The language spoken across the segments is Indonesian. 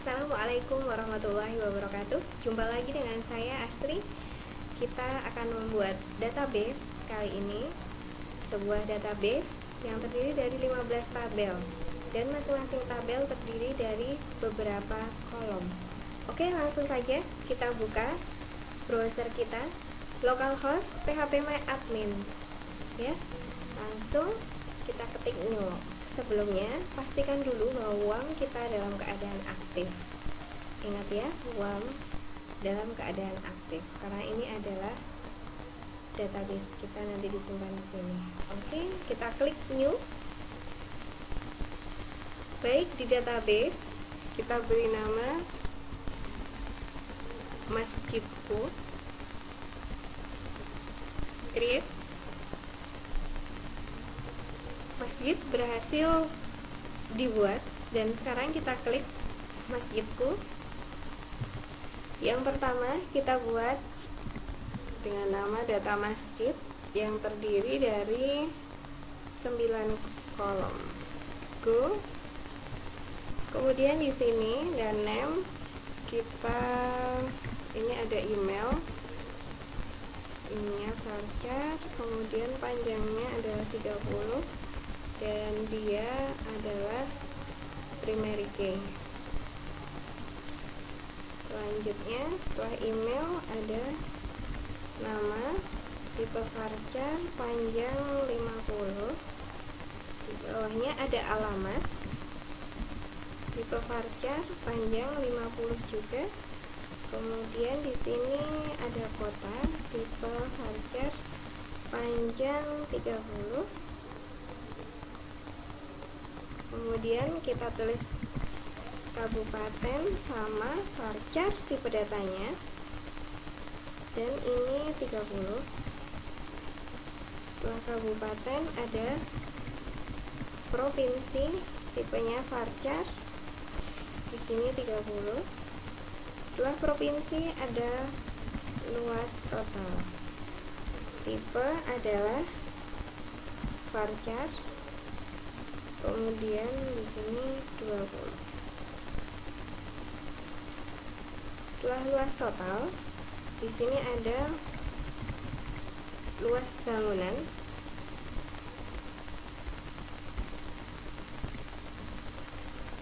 Assalamualaikum warahmatullahi wabarakatuh. Jumpa lagi dengan saya Astri. Kita akan membuat database kali ini, sebuah database yang terdiri dari 15 tabel dan masing-masing tabel terdiri dari beberapa kolom. Oke, langsung saja kita buka browser kita, localhost phpMyAdmin ya. Langsung kita ketik new. Sebelumnya pastikan dulu bahwa WAM kita dalam keadaan aktif. Ingat ya, WAM dalam keadaan aktif karena ini adalah database kita nanti disimpan di sini. Oke, kita klik new. Baik, di database kita beri nama masjidku. Create. Masjid berhasil dibuat dan sekarang kita klik masjidku. Yang pertama kita buat dengan nama data masjid yang terdiri dari 9 kolom. Go. Kemudian di sini dan name kita ini ada email. Ininya varchar, kemudian panjangnya adalah 30 dan dia adalah primary key. Selanjutnya setelah email ada nama, tipe varchar, panjang 50. Di bawahnya ada alamat, tipe varchar, panjang 50 juga. Kemudian di sini ada kota, tipe varchar, panjang 30. Kemudian kita tulis kabupaten sama varchar tipe datanya, dan ini 30. Setelah kabupaten ada provinsi, tipenya varchar, di sini 30. Setelah provinsi ada luas total, tipe adalah varchar, kemudian di sini 20. Setelah luas total, di sini ada luas bangunan,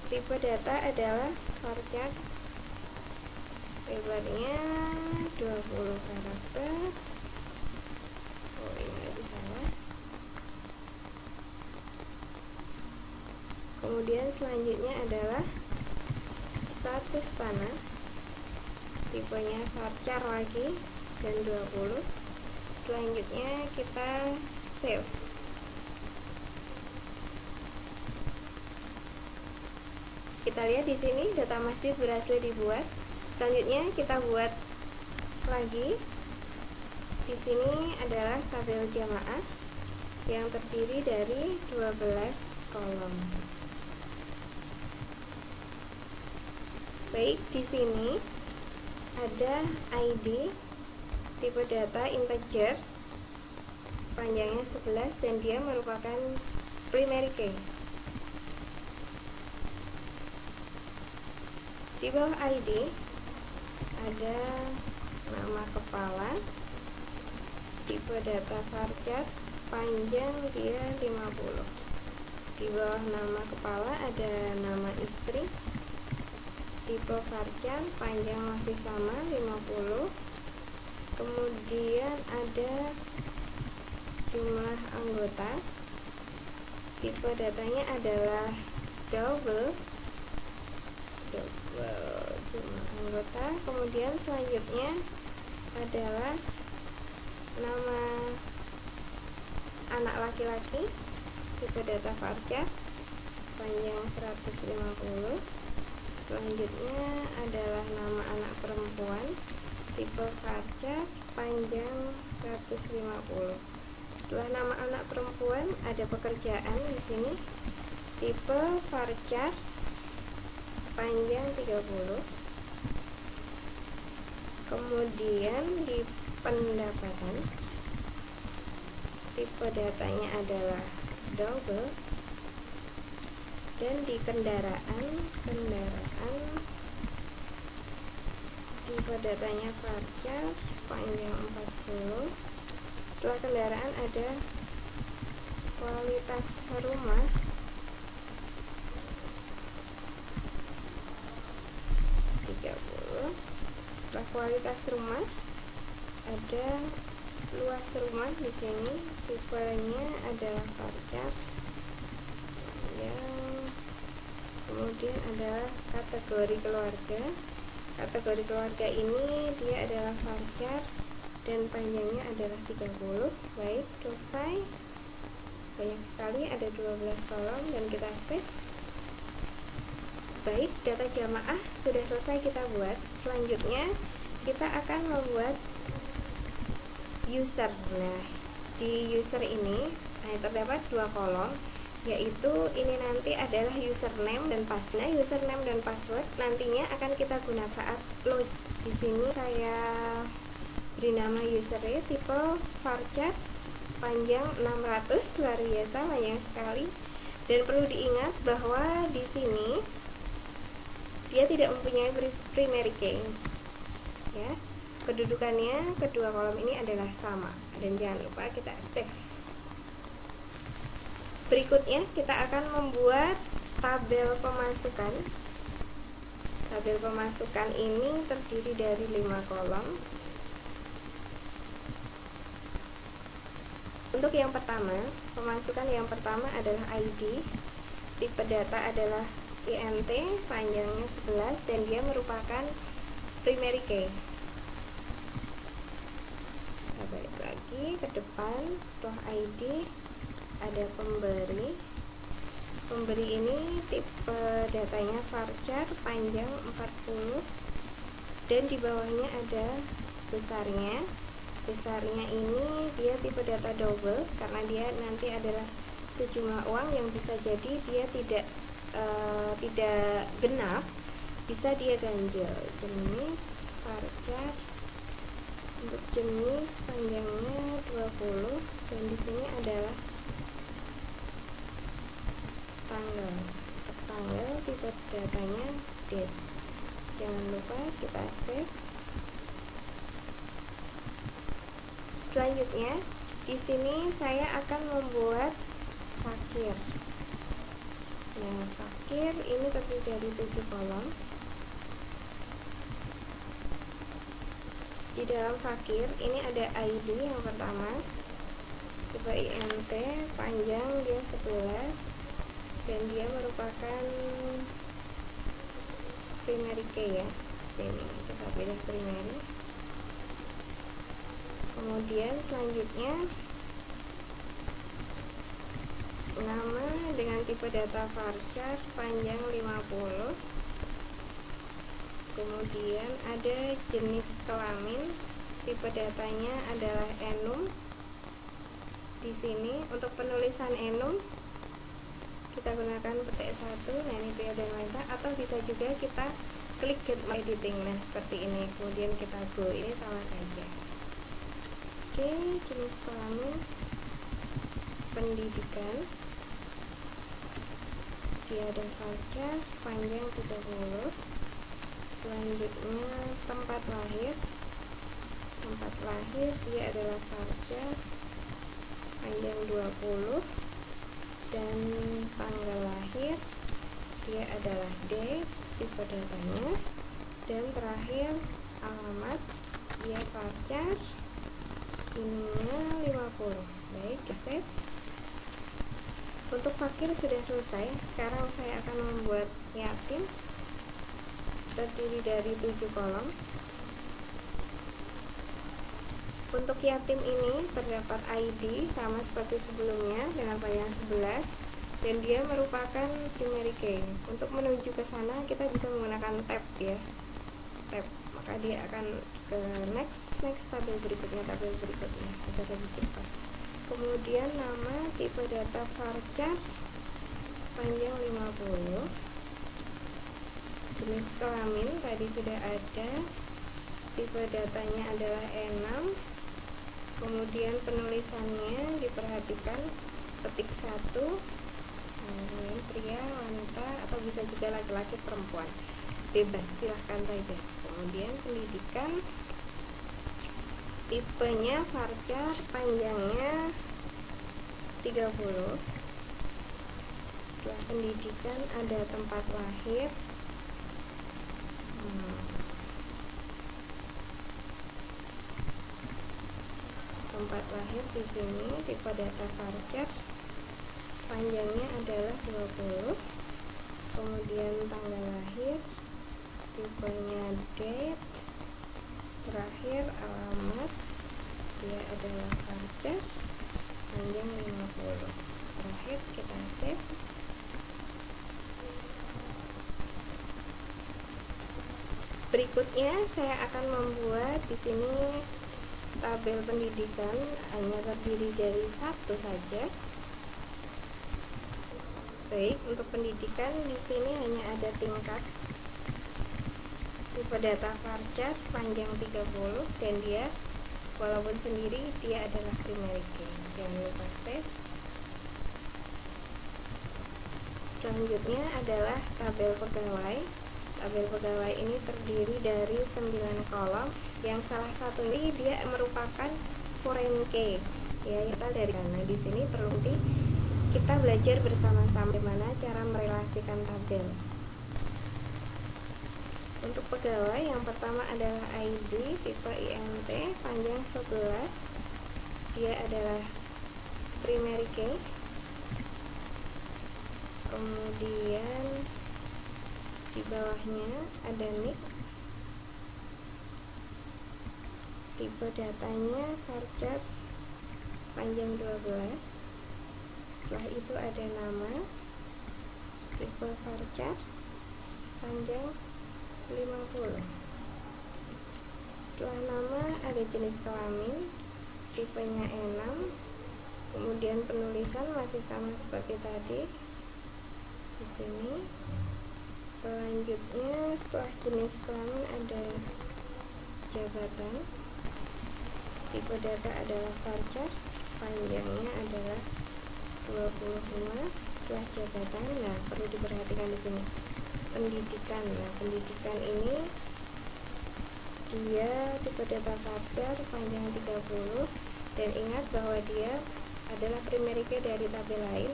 tipe data adalah varchar, lebarnya 20 karakter. Oh, ini lagi salah. Kemudian selanjutnya adalah status tanah, tipenya varchar lagi dan 20. Selanjutnya kita save. Kita lihat di sini data masjid berhasil dibuat. Selanjutnya kita buat lagi. Di sini adalah tabel jamaah yang terdiri dari 12 kolom. Baik, di sini ada ID, tipe data integer, panjangnya 11 dan dia merupakan primary key. Di bawah ID ada nama kepala, tipe data varchar, panjang dia 50. Di bawah nama kepala ada nama istri, tipe varchar, panjang masih sama 50. Kemudian ada jumlah anggota, tipe datanya adalah double jumlah anggota. Kemudian selanjutnya adalah nama anak laki-laki, tipe data varchar, panjang 150. Selanjutnya adalah nama anak perempuan, tipe varchar, panjang 150. Setelah nama anak perempuan ada pekerjaan di sini, tipe varchar, panjang 30. Kemudian di pendapatan, tipe datanya adalah double. Dan di kendaraan tipe datanya varchar, panjang 40. Setelah kendaraan ada kualitas rumah, setelah kualitas rumah ada luas rumah. Di sini tipenya adalah varchar, kemudian adalah kategori keluarga. Kategori keluarga ini dia adalah varchar dan panjangnya adalah 30. Baik, selesai. Banyak sekali, ada 12 kolom dan kita save. Baik, data jamaah sudah selesai kita buat. Selanjutnya kita akan membuat user. Nah, di user ini terdapat 2 kolom, yaitu ini nanti adalah username dan password. Username dan password nantinya akan kita gunakan saat load. Di sini saya beri nama usernya tipe varchar, panjang 600, luar biasa, banyak sekali. Dan perlu diingat bahwa di sini dia tidak mempunyai primary key, ya. Kedudukannya kedua kolom ini adalah sama, dan jangan lupa kita save. Berikutnya kita akan membuat tabel pemasukan. Tabel pemasukan ini terdiri dari 5 kolom. Untuk yang pertama, pemasukan yang pertama adalah ID. Tipe data adalah INT, panjangnya 11 dan dia merupakan primary key. Kita balik lagi ke depan. Setelah ID ada pemberi. Pemberi ini tipe datanya varchar, panjang 40 dan di bawahnya ada besarnya. Besarnya ini dia tipe data double karena dia nanti adalah sejumlah uang yang bisa jadi dia tidak genap, bisa dia ganjil. Jenis varchar, untuk jenis panjangnya 20 dan di sini adalah tanggal. Untuk tanggal tipe datanya date. Jangan lupa kita save. Selanjutnya di sini saya akan membuat fakir. Nah, fakir ini terdiri dari 7 kolom. Di dalam fakir ini ada ID yang pertama, tipe INT, panjang dia 11 dan dia merupakan primary key, ya. Sini kita pilih primary. Kemudian selanjutnya nama dengan tipe data varchar, panjang 50. Kemudian ada jenis kelamin, tipe datanya adalah enum. Di sini untuk penulisan enum kita gunakan petik 1, nah ini pria dan wanita, atau bisa juga kita klik get editing, nah seperti ini, kemudian kita go, ini sama saja. Oke, jenis kelamin pendidikan, dia ada varchar, panjang 30. Selanjutnya tempat lahir. Tempat lahir dia adalah varchar, panjang 20 dan tanggal lahir dia adalah D, tipe datanya, dan terakhir alamat dia varchar, ininya 50. Baik, save. Untuk fakir sudah selesai. Sekarang saya akan membuat yatim, terdiri dari 7 kolom. Untuk yatim ini terdapat ID sama seperti sebelumnya dengan panjang 11 dan dia merupakan primary key. Untuk menuju ke sana kita bisa menggunakan tab, ya. Tab, maka dia akan ke next tabel berikutnya agar lebih cepat. Kemudian nama, tipe data varchar, panjang 50. Jenis kelamin tadi sudah ada, tipe datanya adalah enum. Kemudian penulisannya diperhatikan, petik 1, kemudian pria, wanita, atau bisa juga laki-laki, perempuan. bebas, silahkan saja. Kemudian pendidikan, tipenya varchar, panjangnya 30. Setelah pendidikan ada tempat lahir. Tempat lahir di sini tipe data varchar, panjangnya adalah 20. Kemudian tanggal lahir, tipenya date, terakhir alamat, dia adalah varchar, panjang 50. Terakhir kita save. Berikutnya saya akan membuat di sini tabel pendidikan, hanya terdiri dari satu saja. Baik, untuk pendidikan di sini hanya ada tingkat, tipe data varchar, panjang 30, dan dia walaupun sendiri dia adalah primary key. Jangan lupa save. Selanjutnya adalah tabel pegawai. Tabel pegawai ini terdiri dari 9 kolom, yang salah satu ini dia merupakan foreign key, ya, asal dari sana. Di sini perlu kita belajar bersama-sama bagaimana cara merelasikan tabel. Untuk pegawai yang pertama adalah ID, tipe INT, panjang 11. Dia adalah primary key. Kemudian di bawahnya ada nick, tipe datanya varchar, panjang 12. Setelah itu ada nama, tipe varchar, panjang 50. Setelah nama ada jenis kelamin, tipenya enam. Kemudian penulisan masih sama seperti tadi di sini. Selanjutnya setelah jenis kelamin ada jabatan, tipe data adalah varchar, panjangnya adalah 25. Setelah jabatan, nah perlu diperhatikan di sini pendidikan. Nah, pendidikan ini dia tipe data varchar, panjang 30, dan ingat bahwa dia adalah primary key dari tabel lain.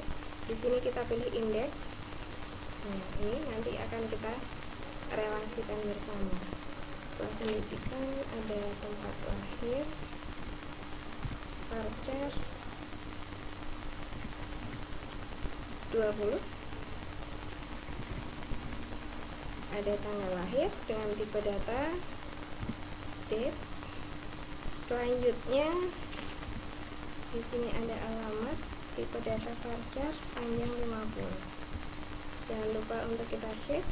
Di sini kita pilih indeks. Nah, ini nanti akan kita relasikan bersama. Setelah pendidikan ada tempat lahir, varchar 20, ada tanggal lahir dengan tipe data date. Selanjutnya di sini ada alamat, tipe data varchar, panjang 50. Jangan lupa untuk kita save.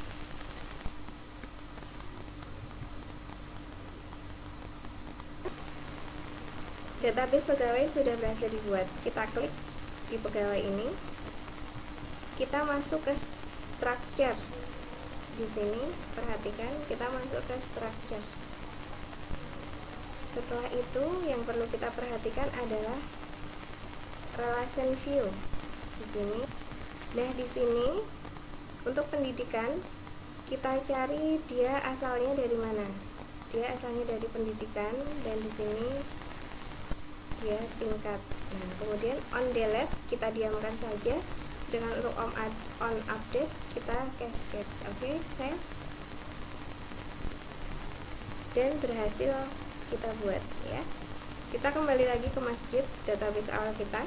Database pegawai sudah berhasil dibuat. Kita klik di pegawai ini. Kita masuk ke structure. Di sini perhatikan, kita masuk ke structure. Setelah itu yang perlu kita perhatikan adalah relation view di sini. Nah, di sini untuk pendidikan kita cari dia asalnya dari mana. Dia asalnya dari pendidikan, dan di sini dia tingkat. Nah, kemudian on delete kita diamkan saja. Sedangkan untuk on update kita cascade. Oke, save. Dan berhasil kita buat, ya. Kita kembali lagi ke masjid, database awal kita.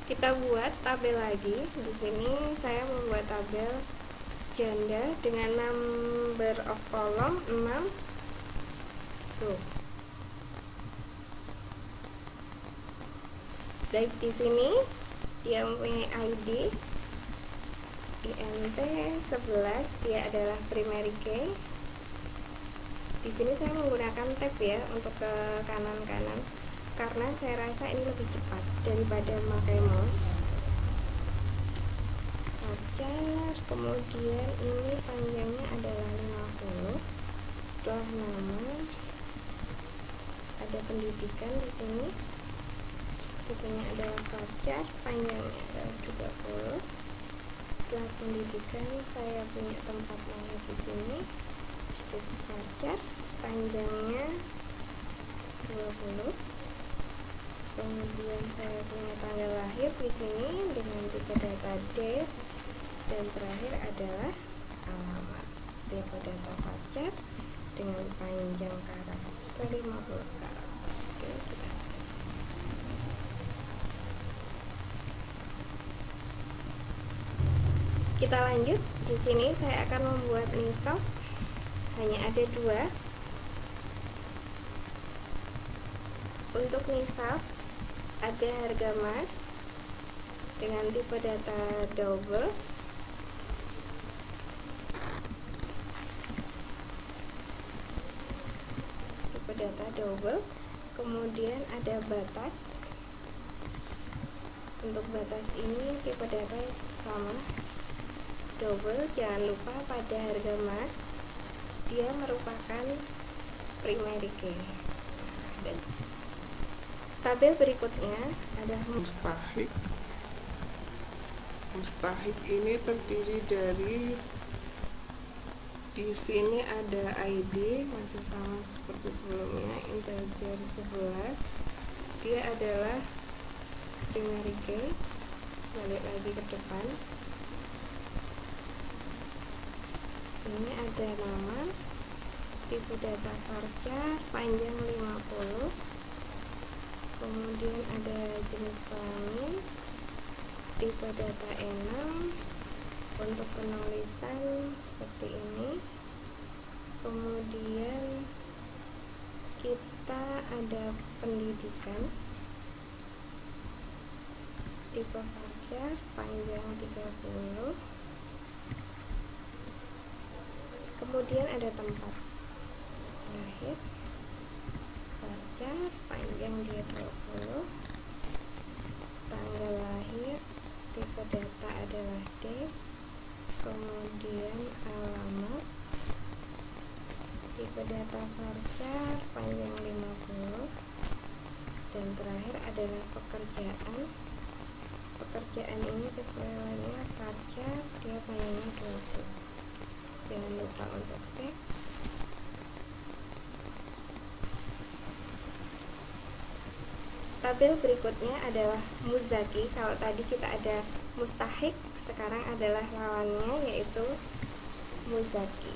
Kita buat tabel lagi. Di sini saya membuat tabel janda dengan number of column 6. Tuh. Baik, di sini dia mempunyai ID INT 11, dia adalah primary key. Di sini saya menggunakan tab ya untuk ke kanan-kanan karena saya rasa ini lebih cepat daripada memakai mouse. Varchar, kemudian ini panjangnya adalah 50. Setelah nama ada pendidikan di sini. Tipenya adalah varchar, panjangnya adalah 30. Setelah pendidikan saya punya tempat lahir di sini. tipe varchar, panjangnya 20. Kemudian saya punya tanggal lahir di sini dengan tipe data date, dan terakhir adalah alamat. Tipe data varchar dengan panjang karakter 50 karakter. Oke, kita save. Kita lanjut. Di sini saya akan membuat nisab. Hanya ada 2. Untuk nisab ada harga emas dengan tipe data double. Tipe data double. Kemudian ada batas. Untuk batas ini tipe data sama double. Jangan lupa pada harga emas dia merupakan primary key. Dan tabel berikutnya adalah mustahik. Mustahik ini terdiri dari, di sini ada ID masih sama seperti sebelumnya, integer 11. Dia adalah primary key. Balik lagi ke depan. Sini ada nama, tipe data varchar, panjang 50. Kemudian ada jenis kelamin, tipe data enum. Untuk penulisan seperti ini. Kemudian kita ada pendidikan, tipe varchar, panjang 30. Kemudian ada tempat lahir, varchar, panjang dia 20. Tanggal lahir, tipe data adalah D. Kemudian alamat, tipe data varchar, panjang 50. Dan terakhir adalah pekerjaan. Pekerjaan ini tipenya varchar, dia panjangnya 20. Jangan lupa untuk save. Tabel berikutnya adalah muzaki. Kalau tadi kita ada mustahik, sekarang adalah lawannya, yaitu muzaki.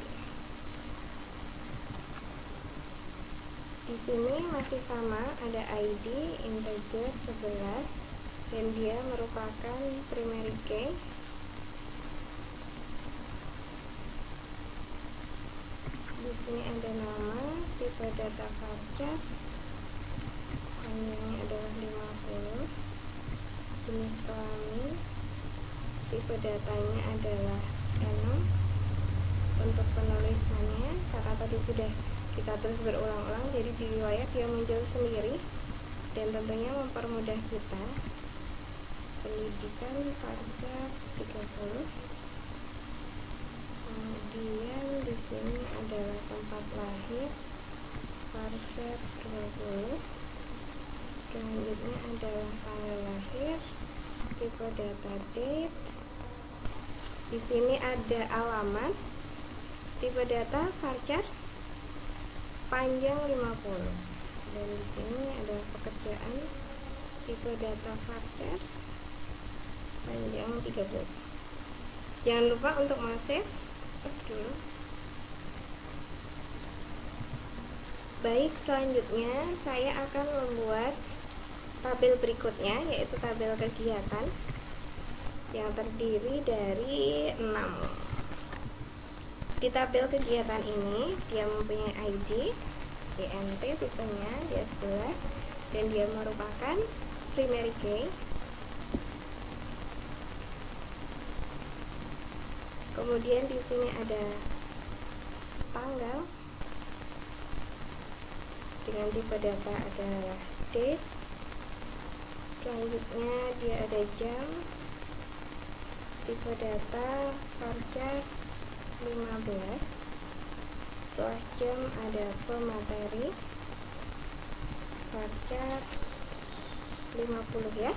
Di sini masih sama, ada ID integer 11 dan dia merupakan primary key. Di sini ada nama, tipe data varchar, panjangnya adalah 50. Jenis kelamin, tipe datanya adalah enum. Untuk penulisannya, karena tadi sudah kita terus berulang-ulang, jadi di riwayat dia muncul sendiri dan tentunya mempermudah kita. Pendidikan varchar 30. Kemudian di sini adalah tempat lahir, varchar 20. Selanjutnya adalah tanggal lahir, tipe data date. Di sini ada alamat, tipe data varchar, panjang 50. Dan di sini ada pekerjaan, tipe data varchar, panjang 30. Jangan lupa untuk save dulu. Baik, selanjutnya saya akan membuat tabel berikutnya, yaitu tabel kegiatan yang terdiri dari 6. Di tabel kegiatan ini dia mempunyai ID INT, tipenya dia 11 dan dia merupakan primary key. Kemudian di sini ada tanggal dengan tipe data adalah date. Selanjutnya dia ada jam, tipe data varchar 15. Setelah jam ada pemateri, varchar 50 ya.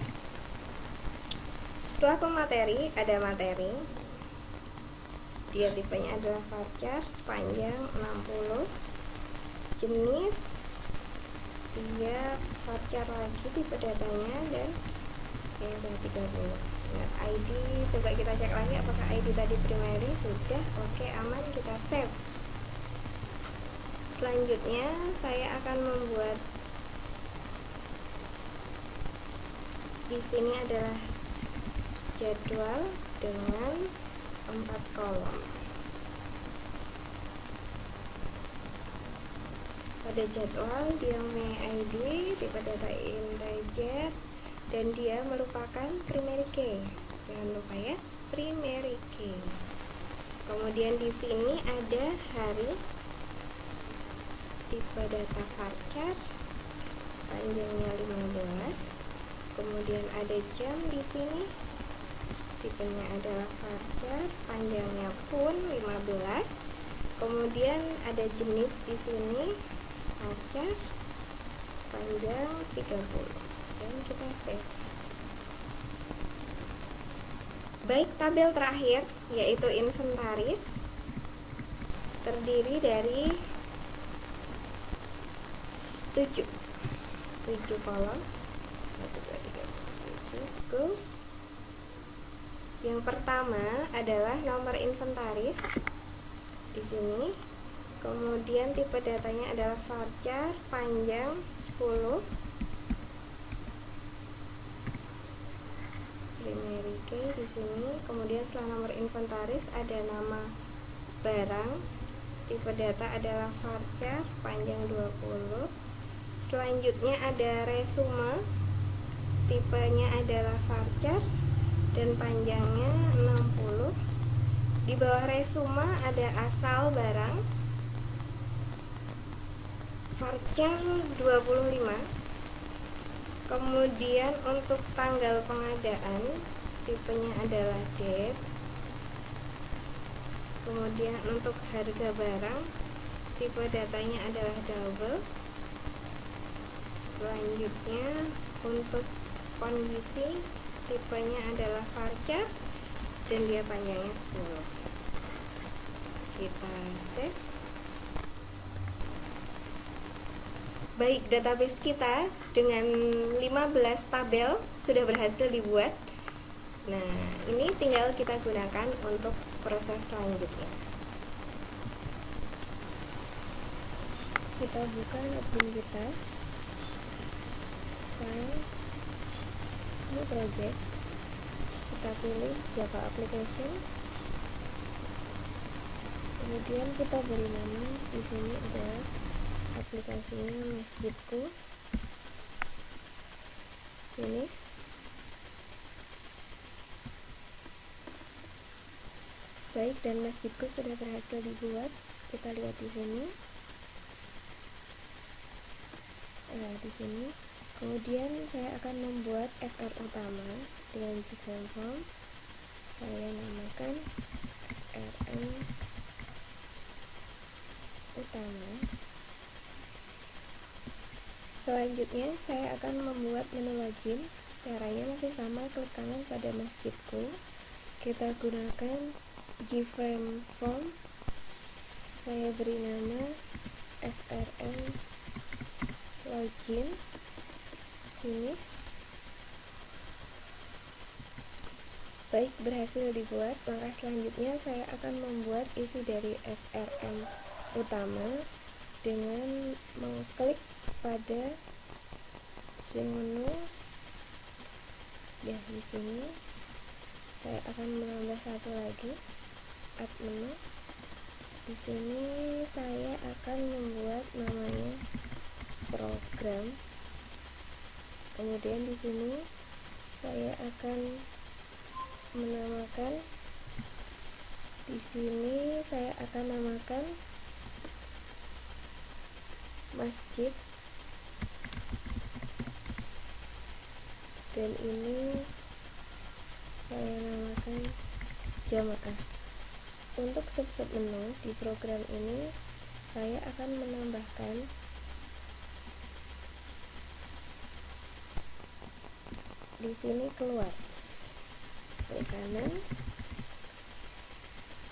Setelah pemateri ada materi, Dia tipenya adalah varchar, panjang 60, jenis dia varchar lagi tipe datanya, dan yang 30. Nah, ID coba kita cek lagi apakah ID tadi primary. Sudah, oke, aman, kita save. Selanjutnya saya akan membuat di sini adalah jadwal dengan 4 kolom. Pada jadwal dia mempunyai ID, tipe data integer, dan dia merupakan primary key. Jangan lupa ya, primary key. Kemudian di sini ada hari, tipe data varchar, panjangnya 15. Kemudian ada jam di sini, tipenya adalah varchar, panjangnya pun 15. Kemudian ada jenis di sini varchar, panjang 30, dan kita save. Baik, tabel terakhir yaitu inventaris terdiri dari 7 kolom. 1, 2, 3, 7, go. Yang pertama adalah nomor inventaris di sini. Kemudian tipe datanya adalah varchar, panjang 10, primary key di sini. Kemudian setelah nomor inventaris ada nama barang, tipe data adalah varchar, panjang 20. Selanjutnya ada resume, tipenya adalah varchar dan panjangnya 60. Di bawah resume ada asal barang, varchar 25. Kemudian untuk tanggal pengadaan, tipenya adalah date. Kemudian untuk harga barang, tipe datanya adalah double. Selanjutnya untuk kondisi, tipenya adalah varchar dan dia panjangnya 10. Kita save. Baik, database kita dengan 15 tabel sudah berhasil dibuat. Nah, ini tinggal kita gunakan untuk proses selanjutnya. Kita buka notebook kita, file, new project, kita pilih Java application, kemudian kita beri nama. Di sini ada aplikasinya Masjidku, finish. Baik, dan Masjidku sudah berhasil dibuat. Kita lihat di sini. Di sini. Kemudian saya akan membuat FR utama dengan jframe form. Saya namakan FRM utama. Selanjutnya saya akan membuat menu login. Caranya masih sama, klik kanan pada Masjidku. Kita gunakan jframe form. Saya beri nama FRM login, finish. Baik, berhasil dibuat. Langkah selanjutnya saya akan membuat isi dari FRM utama dengan mengklik pada swing menu. Ya, di sini saya akan menambah satu lagi, add menu. Di sini saya akan membuat namanya program. Kemudian di sini saya akan menamakan, di sini saya akan namakan masjid, dan ini saya namakan jamaah. Untuk sub-sub menu di program ini saya akan menambahkan di sini keluar, klik kanan,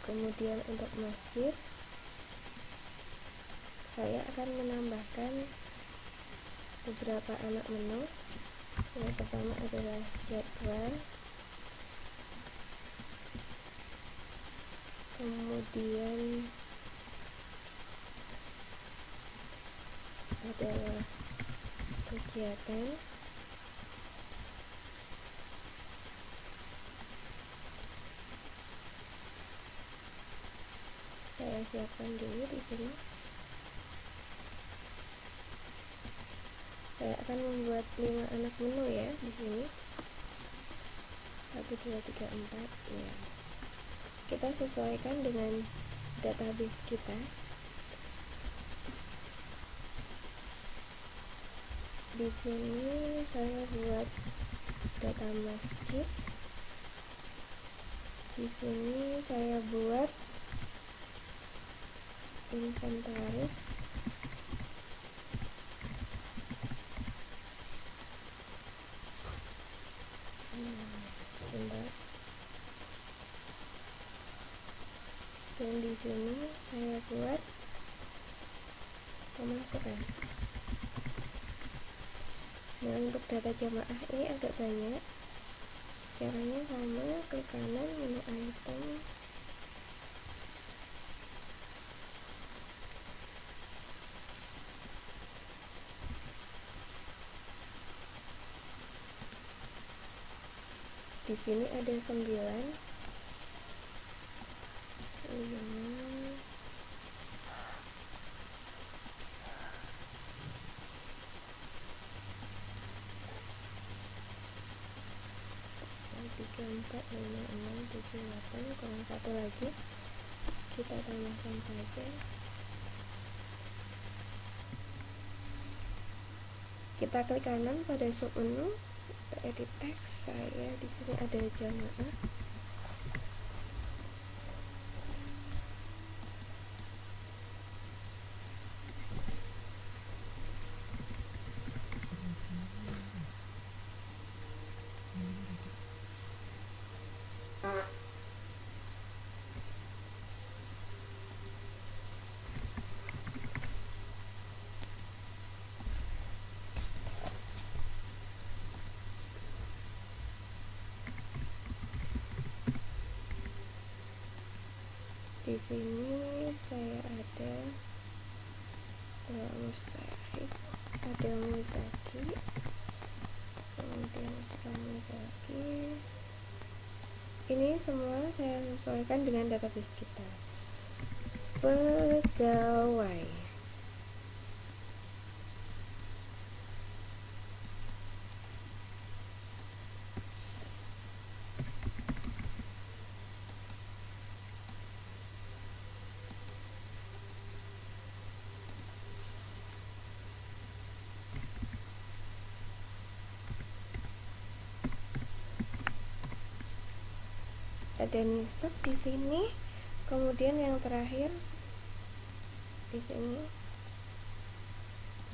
Kemudian untuk masjid, saya akan menambahkan beberapa anak menu. Yang pertama adalah jadwal, kemudian adalah kegiatan, saya siapkan dulu di sini. Saya akan membuat 5 anak menu ya di sini. 1 2 3 4 ya. Kita sesuaikan dengan database kita. Di sini saya buat data masjid. Di sini saya buat inventaris. Sebentar. Dan di sini saya buat pemasukan. Nah, untuk data jamaah ini agak banyak. Caranya sama, klik kanan, menu item, di sini ada 9. Tiga, 4, 5, 6, 7, 8, kurang 1 lagi, kita tambahkan saja. Kita klik kanan pada submenu, edit text. Saya di sini ada jamaah. Di sini saya ada setelah mustahik ada Muzaki, kemudian setelah Muzaki ini semua saya sesuaikan dengan database kita. Pegawai, ada nisab di sini. Kemudian yang terakhir di sini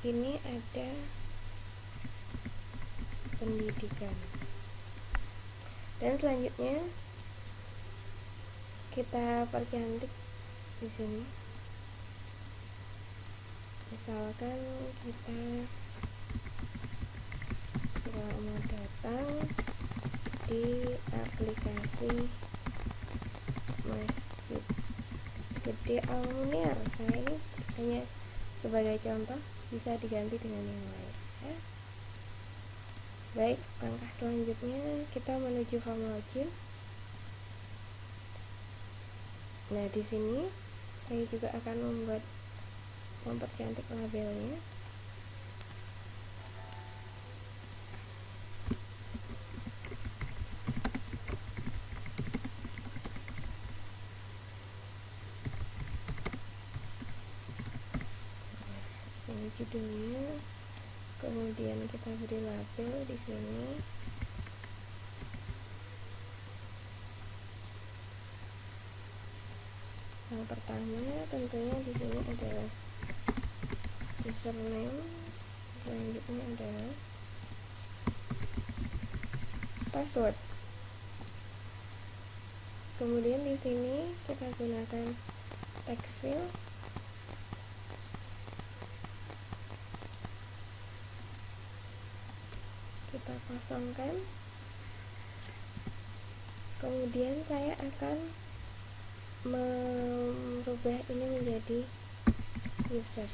ini ada pendidikan. Dan selanjutnya kita percantik di sini. Misalkan kita selamat datang di aplikasi Masjid Gede Al-Munir. Saya ini hanya sebagai contoh, bisa diganti dengan yang lain ya. Baik, langkah selanjutnya kita menuju form login. Nah, di sini saya juga akan mempercantik labelnya. Ini judulnya, kemudian kita beri label di sini. Yang pertama tentunya di sini adalah username, selanjutnya adalah password. Kemudian di sini kita gunakan text field. Kita kosongkan. Kemudian saya akan merubah ini menjadi user.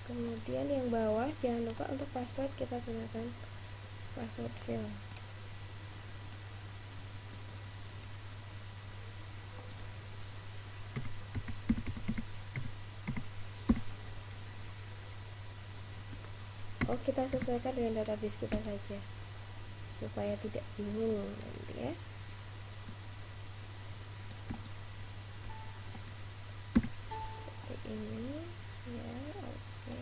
Kemudian yang bawah jangan lupa untuk password kita gunakan password field. Kita sesuaikan dengan database kita saja supaya tidak bingung nanti ya. Seperti ini ya, oke.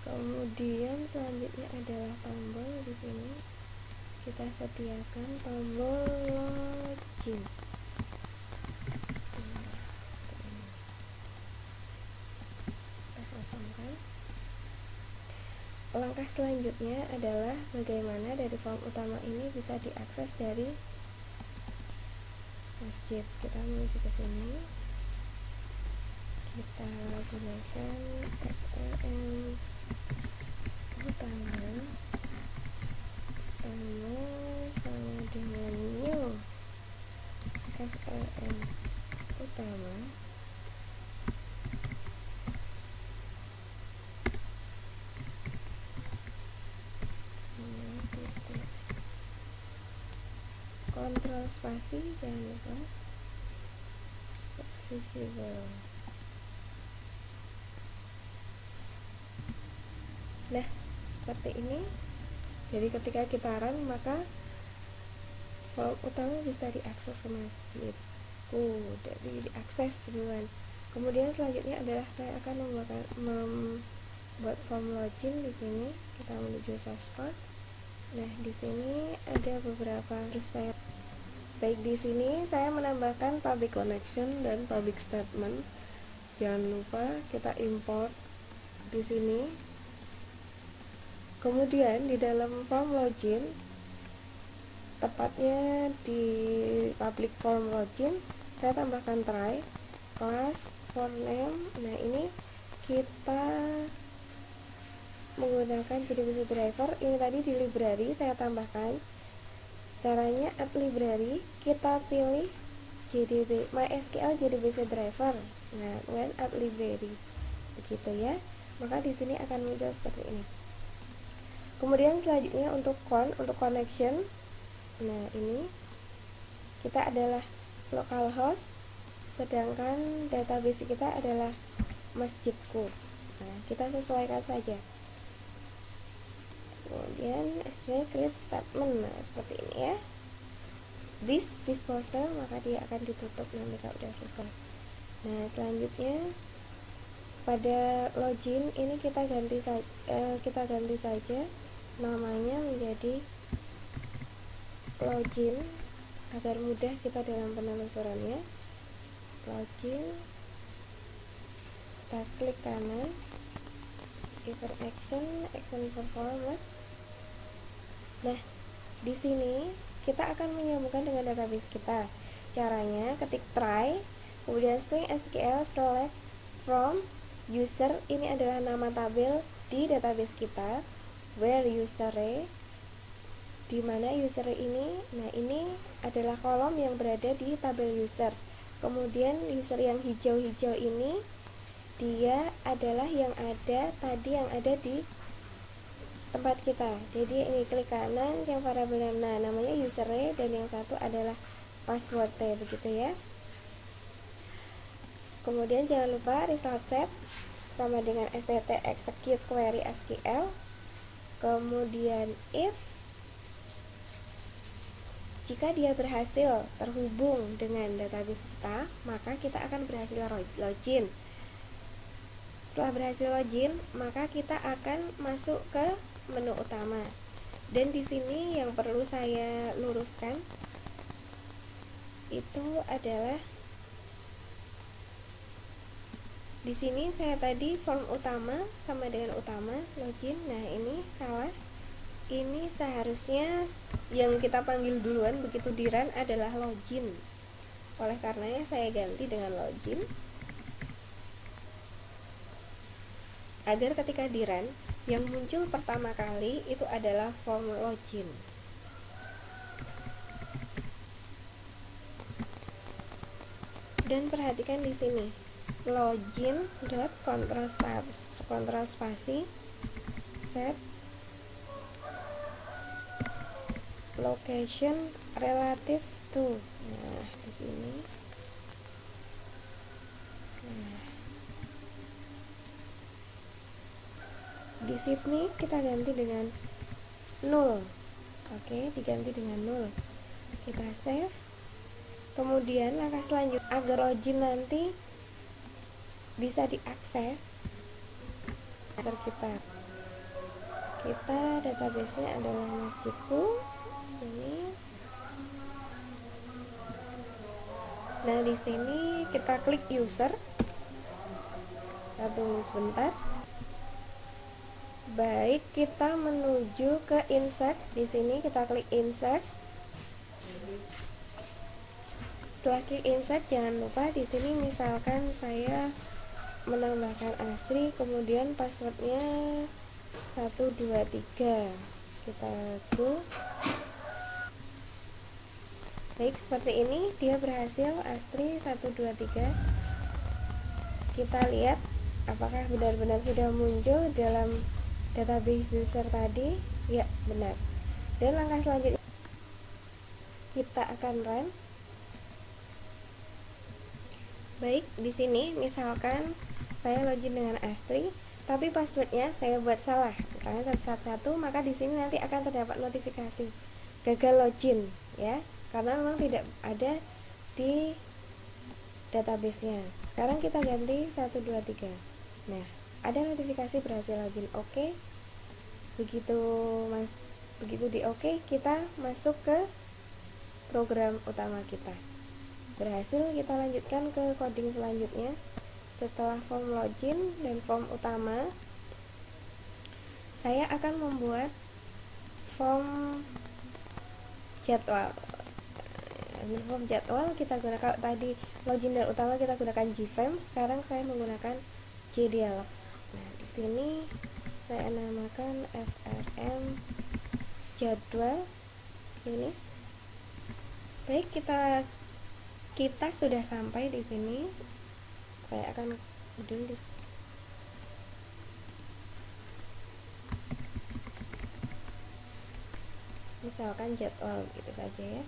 Kemudian selanjutnya adalah tombol. Di sini kita sediakan tombol login. Langkah selanjutnya adalah bagaimana dari form utama ini bisa diakses dari masjid. Kita menuju ke sini, kita gunakan FLM utama sama dengan new FLM utama. Kontrol spasi, jangan lupa visible. Nah, seperti ini. Jadi ketika kita run, maka form utama bisa diakses ke masjid. Dari diakses duluan. Kemudian selanjutnya adalah saya akan membuat form login. Di sini kita menuju source code. Nah, di sini ada beberapa saya. Baik, di sini saya menambahkan public connection dan public statement. Jangan lupa kita import di sini. Kemudian di dalam form login, tepatnya di public form login, saya tambahkan try class for name. Nah, ini kita menggunakan JDBC driver. Ini tadi di library saya tambahkan. Caranya add library, kita pilih MySQL JDBC driver. Nah, when add library, begitu ya. Maka di sini akan muncul seperti ini. Kemudian selanjutnya untuk connection. Nah, ini kita adalah localhost, sedangkan database kita adalah masjidku. Nah, kita sesuaikan saja. Kemudian SQL create statement, nah seperti ini ya. This disposal, maka dia akan ditutup nanti kalau sudah selesai. Nah, selanjutnya pada login ini kita ganti saja namanya menjadi login agar mudah kita dalam penelusurannya. Login, kita klik kanan, event action perform. Nah, di sini kita akan menyambungkan dengan database kita. Caranya ketik try, kemudian string SQL select from user, ini adalah nama tabel di database kita, where user, di mana user ini. Nah, ini adalah kolom yang berada di tabel user. Kemudian user yang hijau-hijau ini dia adalah yang ada di tempat kita. Jadi ini klik kanan yang variabel, nah namanya user, dan yang satu adalah password, begitu ya. Kemudian jangan lupa result set sama dengan stt execute query SQL. Kemudian if jika dia berhasil terhubung dengan database kita, maka kita akan berhasil login. Setelah berhasil login, maka kita akan masuk ke menu utama. Dan di sini yang perlu saya luruskan itu adalah Di sini saya tadi form utama sama dengan utama login. Nah, ini salah. Ini seharusnya yang kita panggil duluan begitu di run adalah login. Oleh karenanya saya ganti dengan login. Agar ketika di run yang muncul pertama kali itu adalah form login. Dan perhatikan di sini login dot kontrol spasi set location relative to. Nah, di sini. Nah, di sini kita ganti dengan 0. Oke, diganti dengan 0. Kita save. Kemudian langkah selanjutnya agar login nanti bisa diakses user kita database-nya adalah MySQL sini. Nah, di sini kita klik user. Kita tunggu sebentar. Baik, kita menuju ke insert. Di sini kita klik insert. Setelah klik insert, jangan lupa di sini misalkan saya menambahkan Astri, kemudian passwordnya 123. Kita go. Baik, seperti ini dia berhasil, Astri 123. Kita lihat apakah benar-benar sudah muncul dalam database user tadi. Ya, benar. Dan langkah selanjutnya kita akan run. Baik, di sini misalkan saya login dengan Astri, tapi passwordnya saya buat salah, misalnya 111, maka di sini nanti akan terdapat notifikasi gagal login, ya, karena memang tidak ada di database-nya. Sekarang kita ganti 123. Nah, ada notifikasi berhasil login. Oke. Begitu di oke, kita masuk ke program utama kita. Berhasil, kita lanjutkan ke coding selanjutnya. Setelah form login dan form utama, saya akan membuat form jadwal. Form jadwal kita gunakan, tadi login dan utama kita gunakan JFrame, sekarang saya menggunakan JDialog. Nah, di sini saya namakan frm jadwal finish. Baik, kita sudah sampai di sini. Saya akan kemudian misalkan jadwal gitu saja, ya.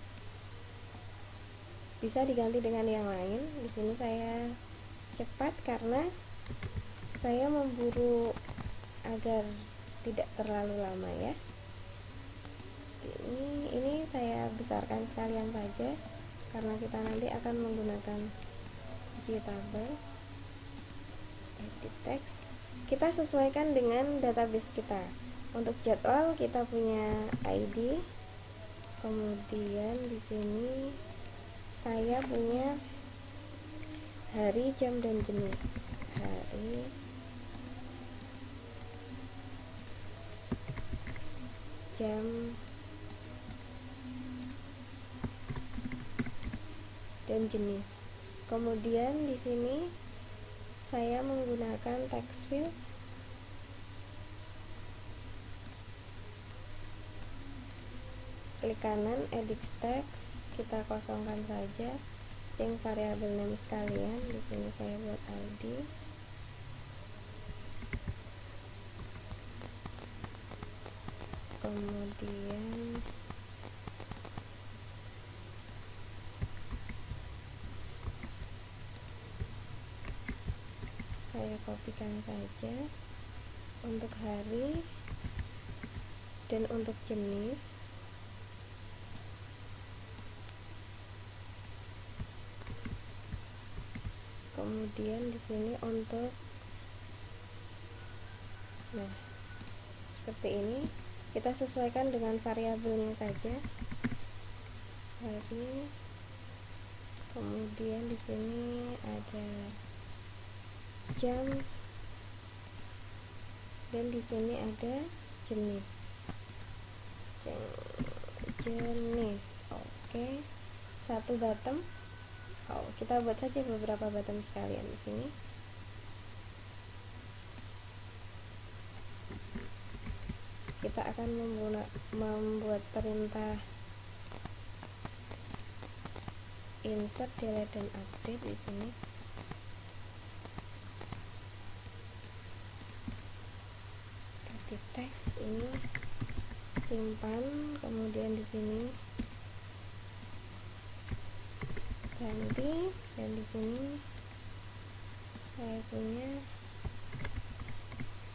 Bisa diganti dengan yang lain. Di sini saya cepat karena saya memburu agar tidak terlalu lama, ya. Ini saya besarkan sekalian saja karena kita nanti akan menggunakan JTable. Edit text, kita sesuaikan dengan database kita. Untuk jadwal kita punya ID, kemudian di sini saya punya hari, jam, dan jenis. Hari, jam, dan jenis. Kemudian di sini saya menggunakan text field. Klik kanan, edit text, kita kosongkan saja. Cek variabel name sekalian. Di sini saya buat ID. Kemudian saya kopikan saja untuk hari dan untuk jenis. Kemudian di sini untuk, nah, seperti ini kita sesuaikan dengan variabelnya saja. Hari, kemudian di sini ada jam, dan di sini ada jenis. Oke, satu bottom. Kita buat saja beberapa bottom sekalian di sini. Kita akan membuat perintah insert, delete, dan update di sini. Edit text ini simpan, kemudian di sini ganti, dan di sini saya punya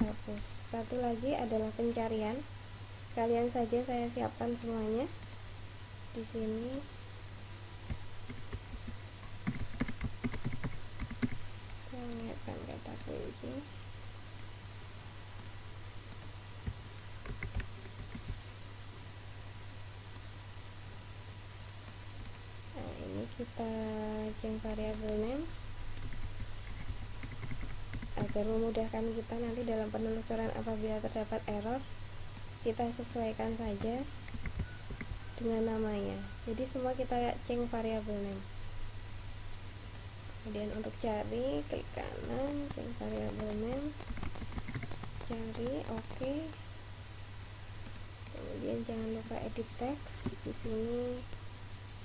hapus. Satu lagi adalah pencarian. Sekalian saja saya siapkan semuanya di sini. Saya menyiapkan kata kunci. Nah, ini kita cek variabel name agar memudahkan kita nanti dalam penelusuran. Apabila terdapat error, kita sesuaikan saja dengan namanya. Jadi semua kita cek variabel name. Kemudian untuk cari, klik kanan, cek variabel name, cari, oke. Kemudian jangan lupa edit text. Di sini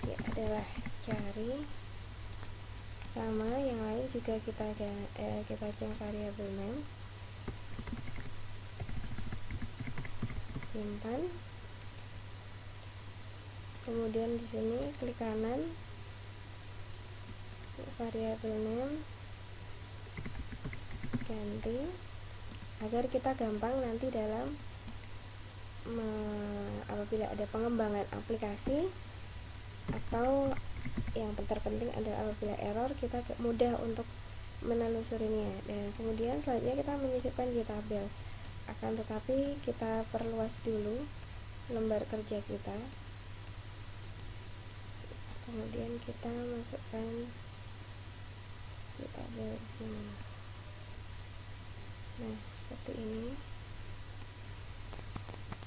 ya adalah cari. Sama yang lain juga kita cek variabel name, simpan. Kemudian di sini klik kanan, variabel name, ganti, agar kita gampang nanti dalam apabila ada pengembangan aplikasi, atau yang terpenting adalah apabila error, kita mudah untuk menelusurinya. Dan kemudian selanjutnya kita menyisipkan JTabel. Akan tetapi kita perluas dulu lembar kerja kita. Kemudian kita masukkan JTabel di sini. Nah, seperti ini.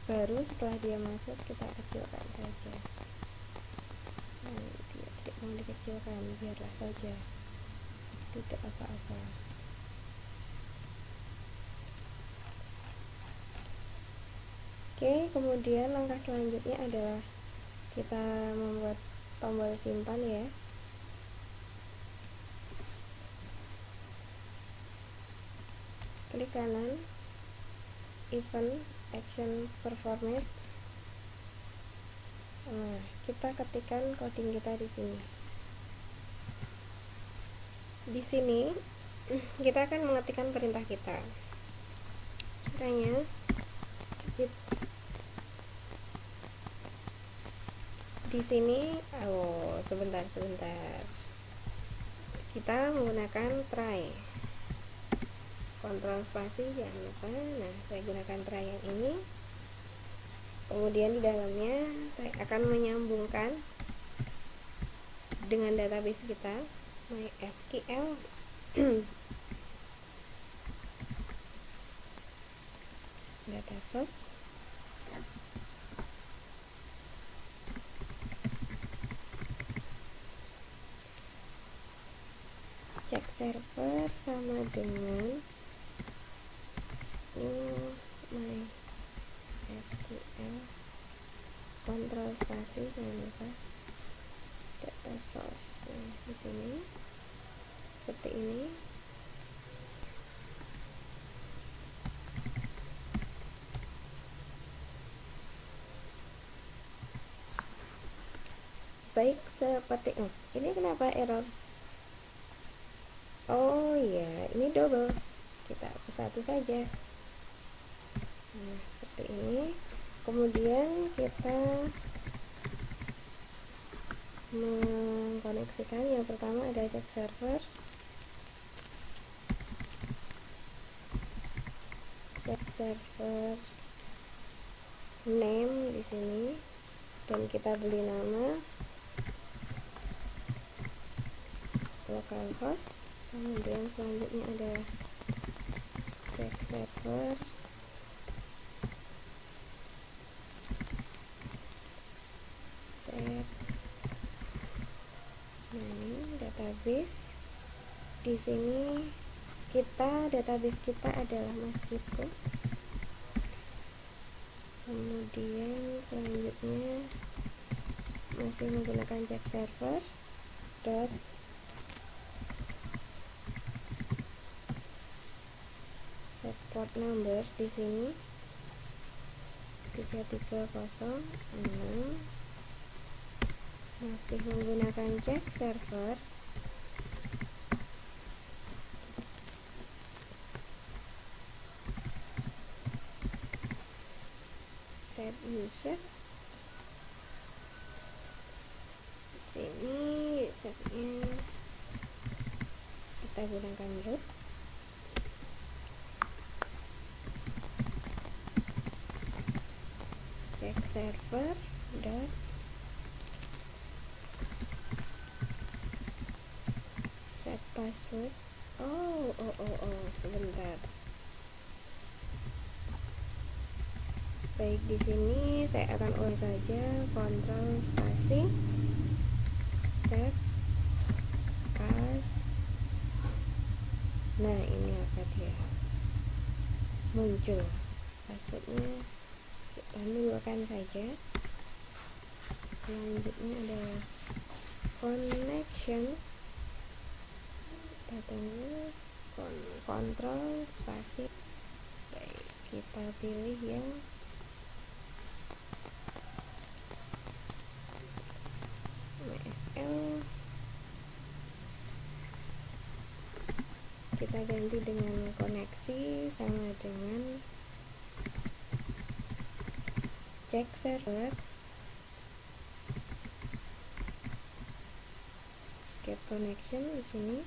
Baru setelah dia masuk, kita kecilkan saja. Dia tidak mau dikecilkan, biarlah saja, tidak apa-apa. Oke, kemudian langkah selanjutnya adalah kita membuat tombol simpan ya. Klik kanan, event action performed. Nah, kita ketikkan coding kita di sini. Di sini kita akan mengetikkan perintah kita. Caranya di sini, sebentar. Kita menggunakan try. Kontrol spasi jangan lupa. Nah, saya gunakan try yang ini. Kemudian di dalamnya saya akan menyambungkan dengan database kita, MySQL. Data source, cek server sama dengan new MySQL, kontrol spasi jangan lupa, data source. Nah, di sini seperti ini. Baik, seperti ini. Kenapa error? Oh ya, ini double. Kita hapus satu saja. Nah, seperti ini. Kemudian kita mengkoneksikan. Yang pertama ada cek server, cek server name di sini, dan kita beri nama localhost. Kemudian selanjutnya adalah check server, set. Nah, ini database. Di sini database kita adalah Masjidku. Kemudian selanjutnya masih menggunakan check server dot set port number. Di sini 3306, masih menggunakan check server set user. Di sini usernya kita gunakan root. Check server dot set password. Sebentar. Baik, di sini saya akan ulang saja, kontrol spasi set pass. Nah, ini apa dia muncul passwordnya, kita nolkan saja. Selanjutnya adalah connection, kita tunggu, kontrol spasi. Baik, kita pilih yang MSL, kita ganti dengan koneksi sama dengan check server, get connection. Di sini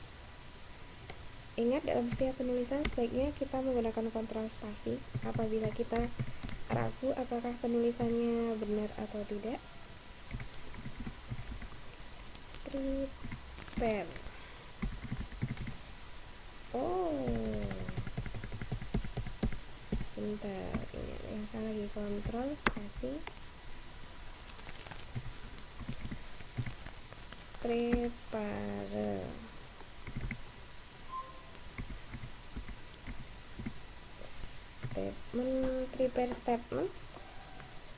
ingat, dalam setiap penulisan sebaiknya kita menggunakan kontrol spasi apabila kita ragu apakah penulisannya benar atau tidak. Prepare. Sebentar, ini ada yang salah lagi, kontrol spasi prepare. Statement, prepare statement,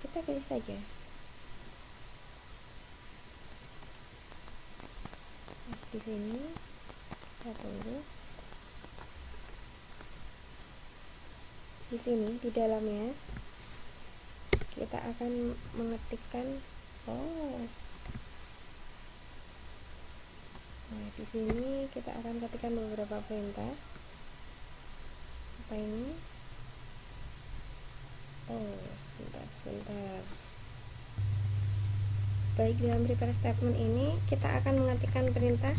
kita pilih saja. Di sini kita tunggu. Di sini di dalamnya kita akan mengetikkan nah, di sini kita akan ketikkan beberapa perintah. Apa ini? Sebentar. Baik, dalam prepare statement ini kita akan mengetikkan perintah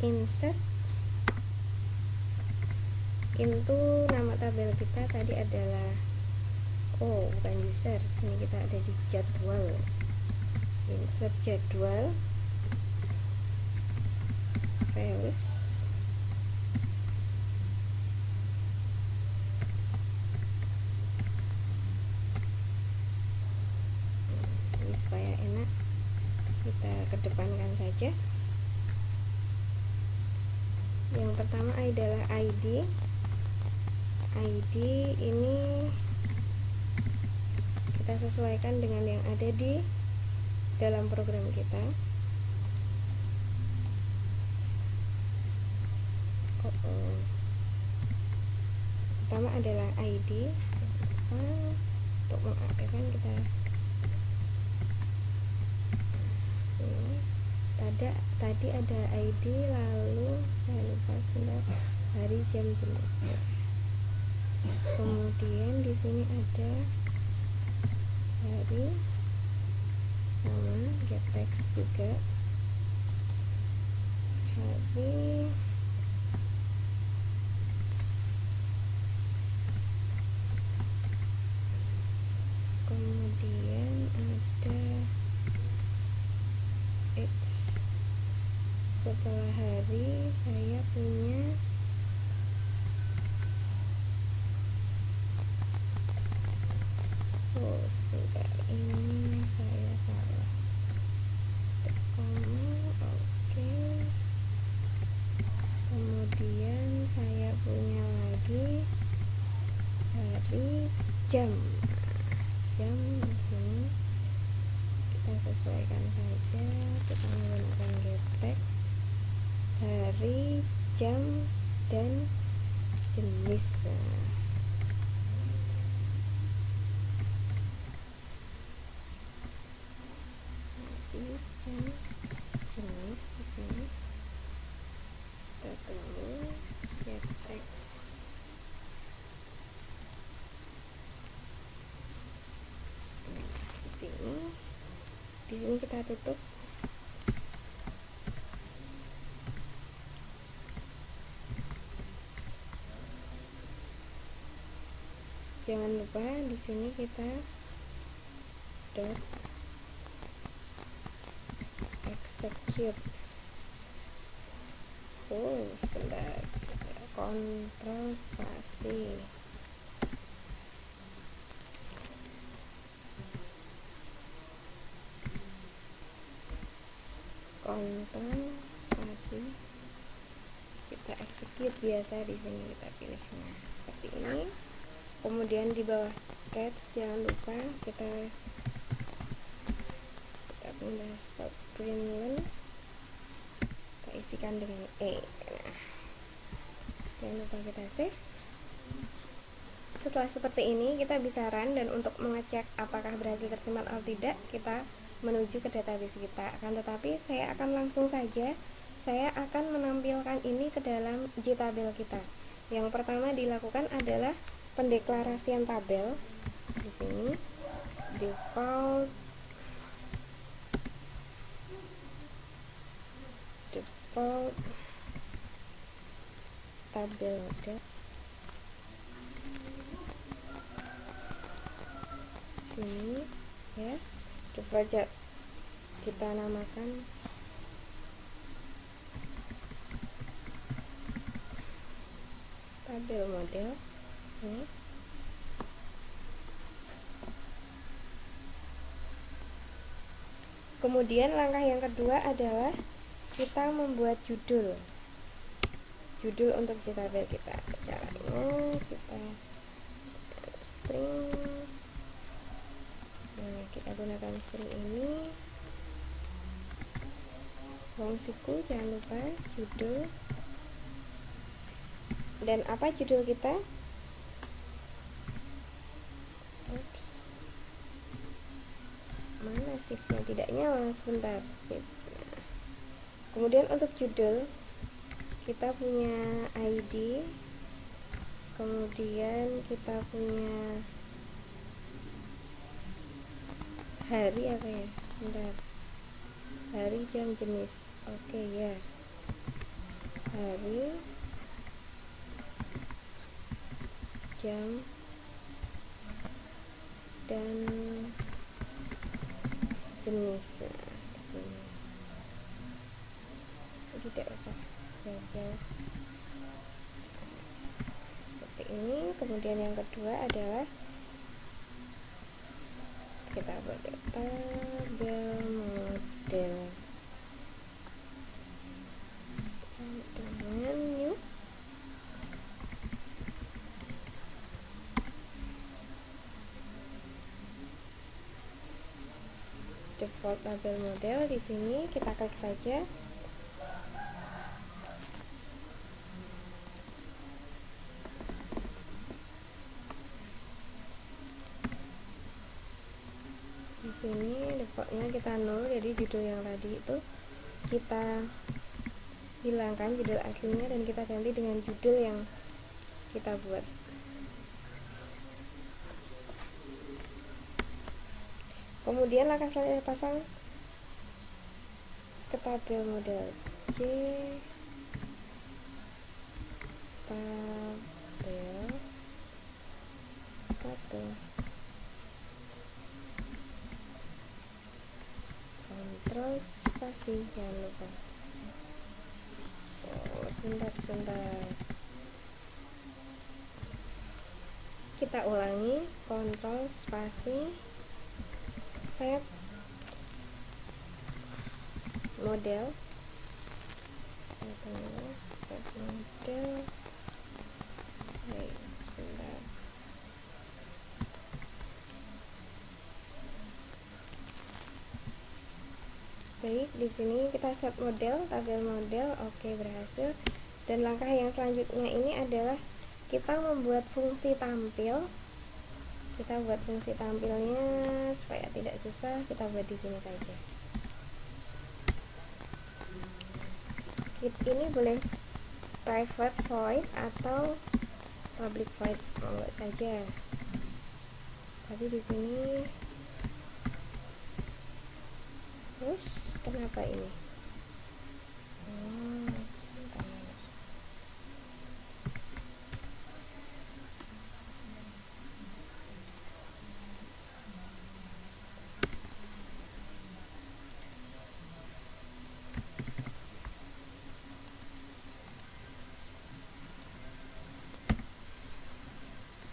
insert into nama tabel kita tadi adalah bukan user, ini kita ada di jadwal. Insert jadwal files, ini supaya enak kita kedepankan saja. Yang pertama adalah ID. ID ini kita sesuaikan dengan yang ada di dalam program kita. Pertama adalah ID. Untuk mengaktifkan kita tadi ada ID, lalu saya lupa sebentar, hari, jam, jenis. Kemudian di sini ada hari sama get text juga, hari, kemudian ada Setelah hari saya punya sebentar, ini saya salah koma. Oke, kemudian saya punya lagi hari, jam di sini kita sesuaikan saja, kita menggunakan get text, hari, jam, dan jenis. Hari, jam, jenis di sini kita tunggu get text. Di sini kita tutup. Jangan lupa di sini kita dot execute. Sebentar, kontrol spasi. Kontrol spasi, kita execute biasa. Di sini kita pilih seperti ini. Kemudian di bawah text jangan lupa kita pindah stop println, kita isikan dengan jangan lupa kita save. Setelah seperti ini kita bisa run, dan untuk mengecek apakah berhasil tersimat atau tidak kita menuju ke database kita. Akan tetapi saya akan langsung saja, saya akan menampilkan ini ke dalam JTabel kita. Yang pertama dilakukan adalah pendeklarasian tabel. Di sini default tabel model. Sini ya, coba aja kita namakan tabel model. Sini kemudian langkah yang kedua adalah kita membuat judul untuk JTabel kita. Caranya kita string, kita gunakan string ini. Fungsiku jangan lupa judul. Dan apa judul kita? Mana shiftnya tidak nyala, sebentar, shift. Kemudian untuk judul kita punya ID, kemudian kita punya hari apa ya, sebentar, hari, jam, jenis. Oke ya, hari, jam, dan jenis. Sini tidak usah jauh-jauh, seperti ini. Kemudian yang kedua adalah kita buat tabel model dengan new. Default tabel model. Di sini kita klik saja. Di sini defaultnya kita 0, jadi judul yang tadi itu kita hilangkan judul aslinya dan kita ganti dengan judul yang kita buat. Kemudian langkah selanjutnya pasang ke tabel model J, tabel 1, kontrol spasi, jangan lupa. sebentar. Kita ulangi, kontrol spasi, set model, set model. Sebentar. Baik, di sini kita set model, tabel model, oke, berhasil. Dan langkah yang selanjutnya ini adalah kita membuat fungsi tampil. Kita buat fungsi tampilnya supaya tidak susah, kita buat di sini saja. Ini boleh private void atau public void, monggo saja. Tapi di sini terus kenapa ini? Sebentar.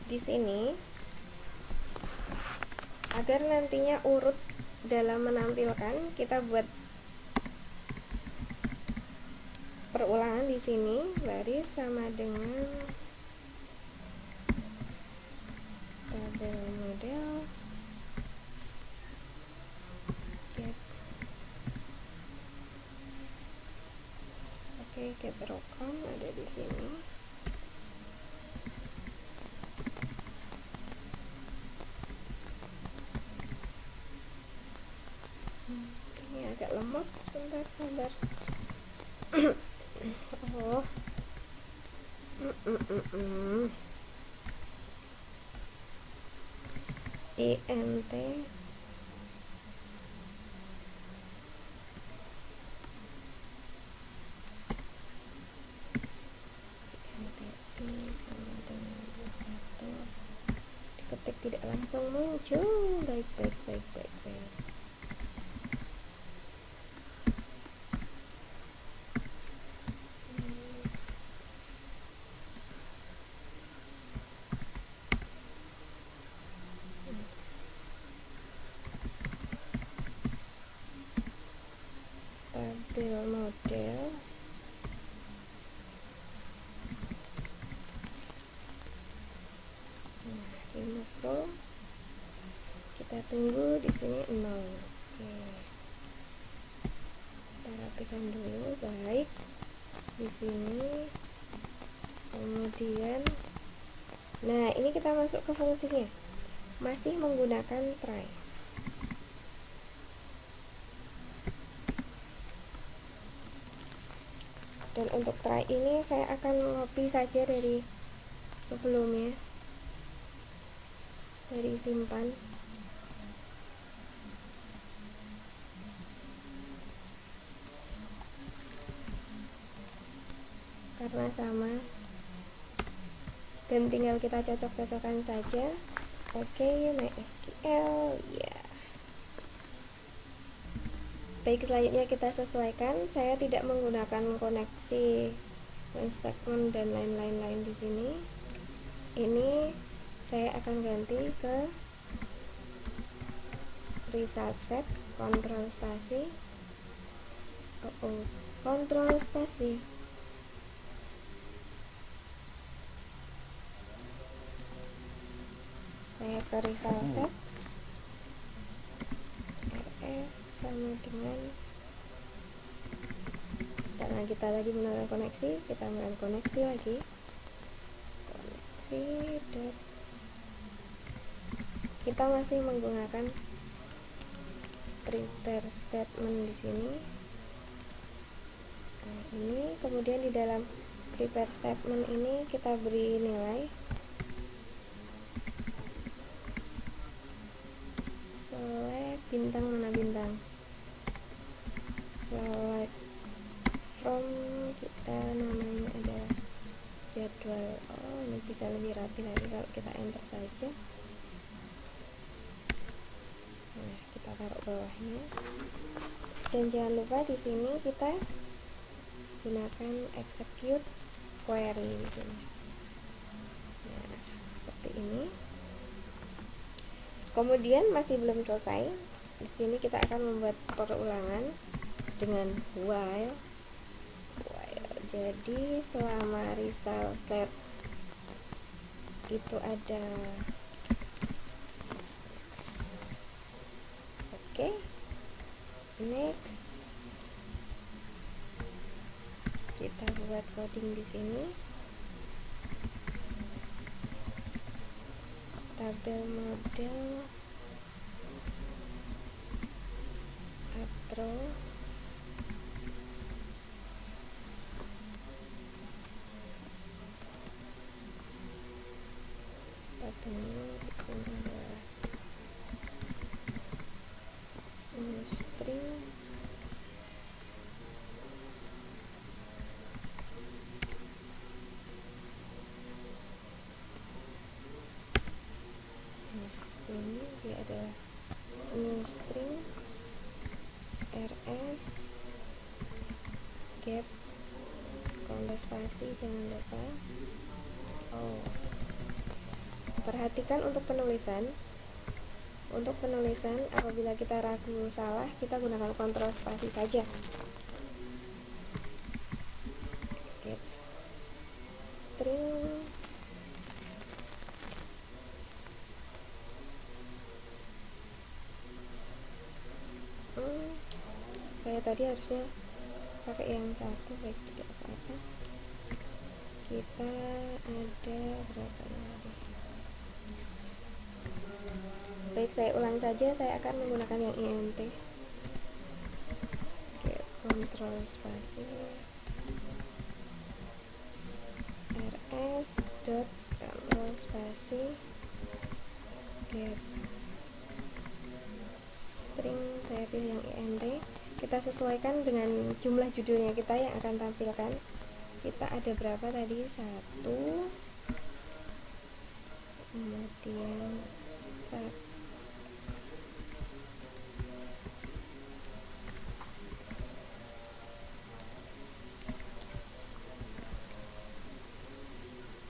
Di sini agar nantinya urut dalam menampilkan, kita buat perulangan di sini, baris sama dengan tabel model get. Oke, get row count ada di sini. Ini agak lemot, sebentar, sabar. Oh. INT diketik tidak langsung muncul. Baik. Tabel model, remove row, kita tunggu di sini 0. Oke, kita rapikan dulu. Baik, di sini kemudian nah ini kita masuk ke fungsinya, masih menggunakan try. Dan untuk try ini saya akan copy saja dari sebelumnya, dari simpan. Karena sama, dan tinggal kita cocok-cocokkan saja. Oke, MySQL ya. Baik, selanjutnya kita sesuaikan. Saya tidak menggunakan koneksi statement dan lain-lain di sini. Ini saya akan ganti ke result set, kontrol spasi. Kontrol spasi. Saya ke result set, rs sama dengan, karena kita lagi menggunakan koneksi, kita menggunakan koneksi lagi, koneksi dot, kita masih menggunakan prepare statement di sini. Nah, ini kemudian di dalam prepare statement ini kita beri nilai select bintang, mana bintang, select from, kita namanya ada jadwal. Oh, ini bisa lebih rapi lagi kalau kita enter saja. Nah, kita taruh bawahnya. Dan jangan lupa di sini kita gunakan execute query di sini. Nah, seperti ini. Kemudian masih belum selesai. Di sini kita akan membuat perulangan dengan while. Jadi selama result set itu ada oke, next kita buat coding di sini. Tabel model atro patungnya di sini adalah string sini dia adalah new string rs get konteks spasi, jangan lupa. Perhatikan untuk penulisan apabila kita ragu salah, kita gunakan kontrol spasi saja. Get string saya tadi harusnya pakai yang satu, baik, tidak apa-apa. Kita ada berapa tadi? Baik, saya ulang saja, saya akan menggunakan yang int. Oke, kontrol spasi rs dot kontrol spasi get string, saya pilih yang int. Kita sesuaikan dengan jumlah judulnya kita yang akan tampilkan. Kita ada berapa tadi? 1, kemudian 1,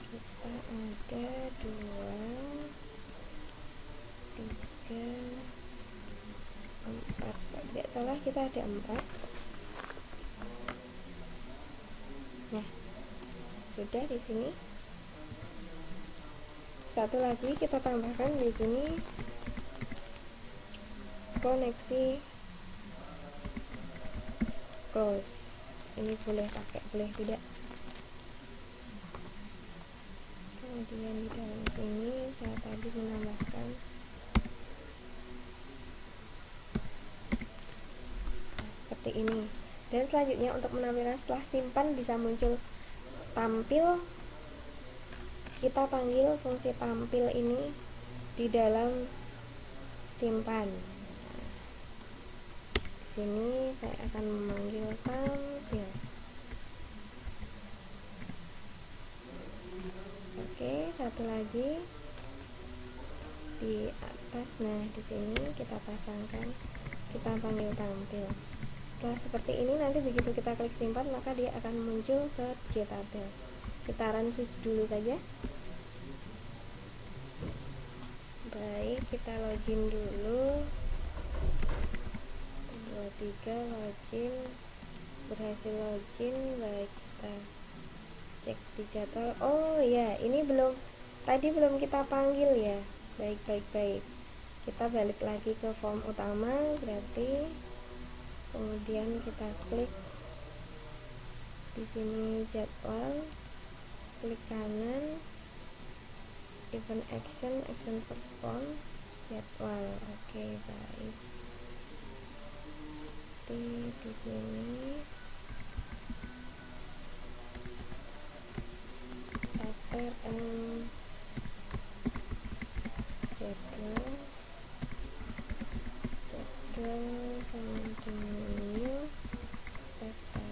kita ada 2, 3, 4, tidak salah, kita ada 4. Nah, sudah di sini. Satu lagi kita tambahkan di sini koneksi close. Ini boleh pakai, boleh tidak. Kemudian di dalam sini saya tadi menambahkan seperti ini. Dan selanjutnya untuk menampilkan setelah simpan bisa muncul tampil, kita panggil fungsi tampil ini di dalam simpan. Di sini saya akan memanggil tampil. Oke, satu lagi di atas. Nah, di sini kita pasangkan, kita panggil tampil. Setelah seperti ini, nanti begitu kita klik simpan, maka dia akan muncul ke gtabel. Kita run dulu saja. Baik, kita login dulu. 2, 3 login, berhasil login. Baik, kita cek di jadwal. Oh ya, ini tadi belum kita panggil ya. Baik. Kita balik lagi ke form utama, berarti kemudian kita klik di sini jadwal, klik kanan, event action perform, jadwal. Oke, baik. Di sini jadwal sama dengan new jadwal.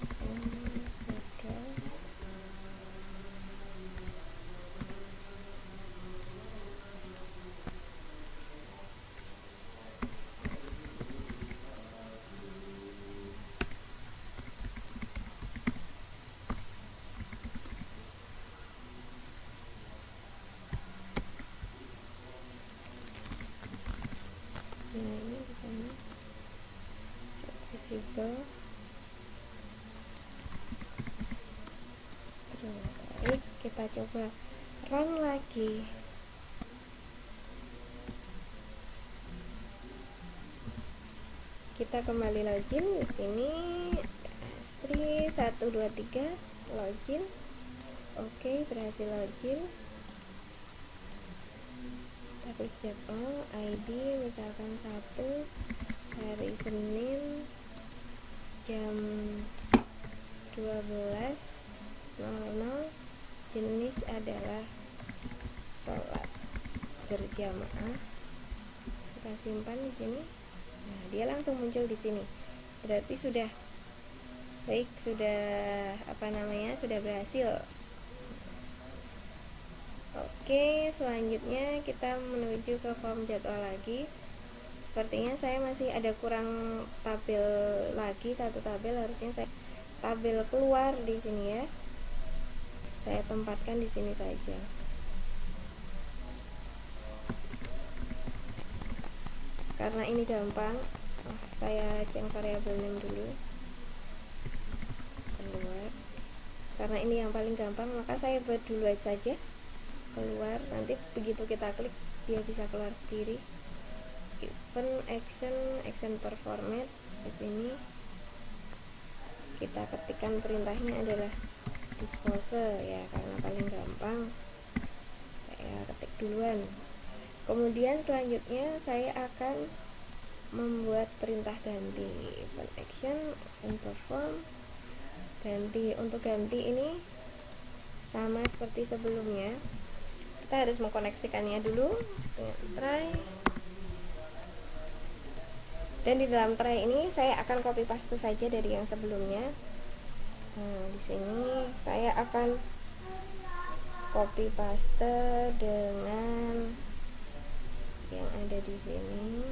fleksibel. Baik, kita coba run lagi. Kita kembali login di sini. Astri 123 login. Oke, berhasil login. Kita klik jadwal, ID misalkan 1 hari Senin jam 12.00, jenis adalah sholat berjamaah. Kita simpan di sini. Nah, dia langsung muncul di sini. Berarti sudah baik, sudah sudah berhasil. Oke, selanjutnya kita menuju ke form jadwal lagi. Sepertinya saya masih ada kurang tabel lagi, satu tabel. Harusnya saya tabel keluar di sini ya. Saya tempatkan di sini saja. Karena ini gampang, saya cek variabel name dulu. Keluar. Karena ini yang paling gampang, maka saya buat dulu saja. Keluar, nanti begitu kita klik dia bisa keluar sendiri. Event action performance. Di sini kita ketikkan perintahnya adalah dispose ya, karena paling gampang saya ketik duluan. Kemudian selanjutnya saya akan membuat perintah ganti. Event action perform ganti. Untuk ganti ini sama seperti sebelumnya, kita harus mengkoneksikannya dulu dengan try. Dan di dalam try ini saya akan copy paste saja dari yang sebelumnya. Nah, di sini saya akan copy paste dengan yang ada di sini,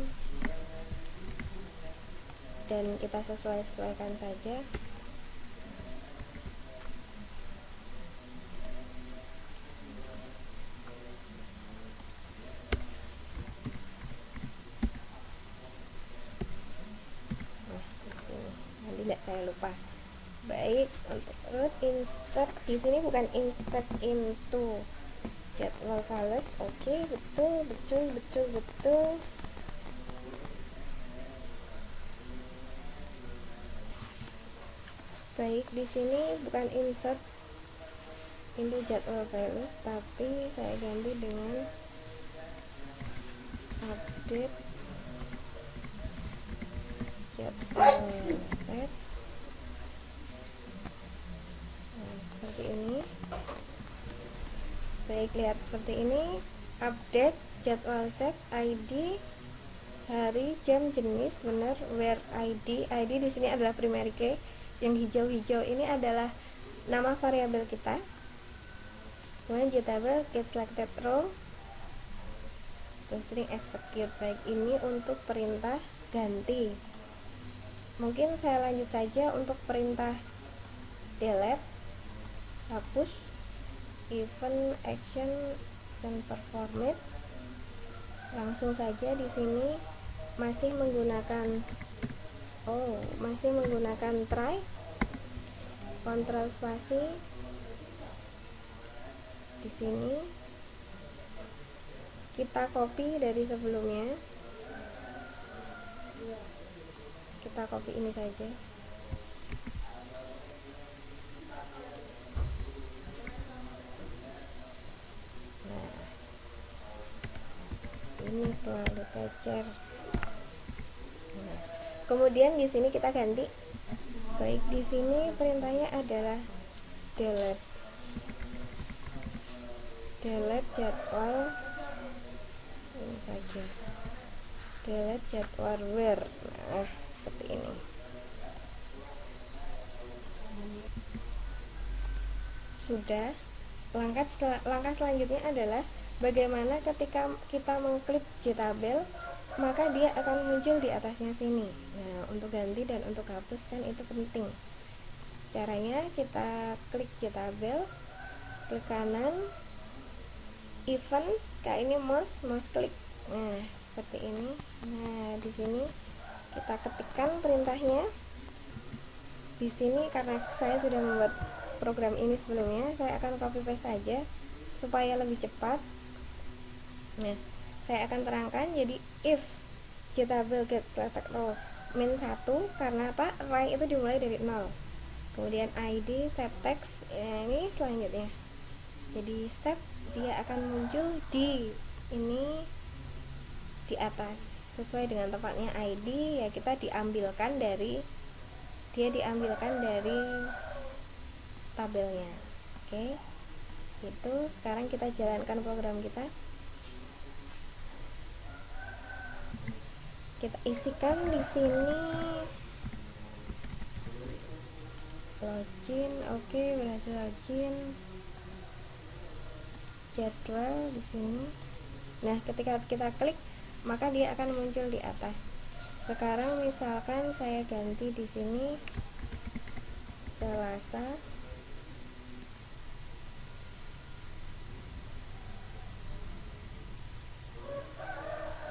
dan kita sesuaikan saja. Nanti tidak saya lupa. Baik, untuk root insert di sini bukan insert into jadwal files. Oke, betul. Baik, di sini bukan insert into jadwal files, tapi saya ganti dengan update jadwal set. Nah, seperti ini. Baik, lihat seperti ini. Update jadwal set, ID, hari, jam, jenis, benar. Where ID di sini adalah primary key. Yang hijau-hijau ini adalah nama variabel kita. Kemudian getable get selected row, string execute. Baik, ini untuk perintah ganti. Mungkin saya lanjut saja untuk perintah delete, hapus. Event action performance, langsung saja di sini masih menggunakan try, kontrol spasi. Di sini kita copy dari sebelumnya, kita copy ini saja. Ini selalu kecer. Nah, kemudian di sini kita ganti. Baik, di sini perintahnya adalah delete jadwal, ini saja, delete jadwal where. Nah, seperti ini. Sudah. Langkah selanjutnya adalah bagaimana ketika kita mengklik jtabel, maka dia akan muncul di atasnya sini. Nah, untuk ganti dan untuk hapus kan itu penting. Caranya kita klik jtabel, klik kanan, events, kayak ini mouse klik. Nah, seperti ini. Nah, di sini kita ketikkan perintahnya. Di sini karena saya sudah membuat program ini sebelumnya, saya akan copy paste saja supaya lebih cepat. Nah, saya akan terangkan. Jadi if getable get selected row min 1, karena apa? Array itu dimulai dari 0. Kemudian ID set text, ini selanjutnya. Jadi set dia akan muncul di ini di atas sesuai dengan tempatnya ID, ya kita diambilkan dari tabelnya. Oke. Itu sekarang kita jalankan program kita. Kita isikan di sini login. Oke, berhasil login. Jadwal di sini. Nah, ketika kita klik, maka dia akan muncul di atas. Sekarang misalkan saya ganti di sini Selasa.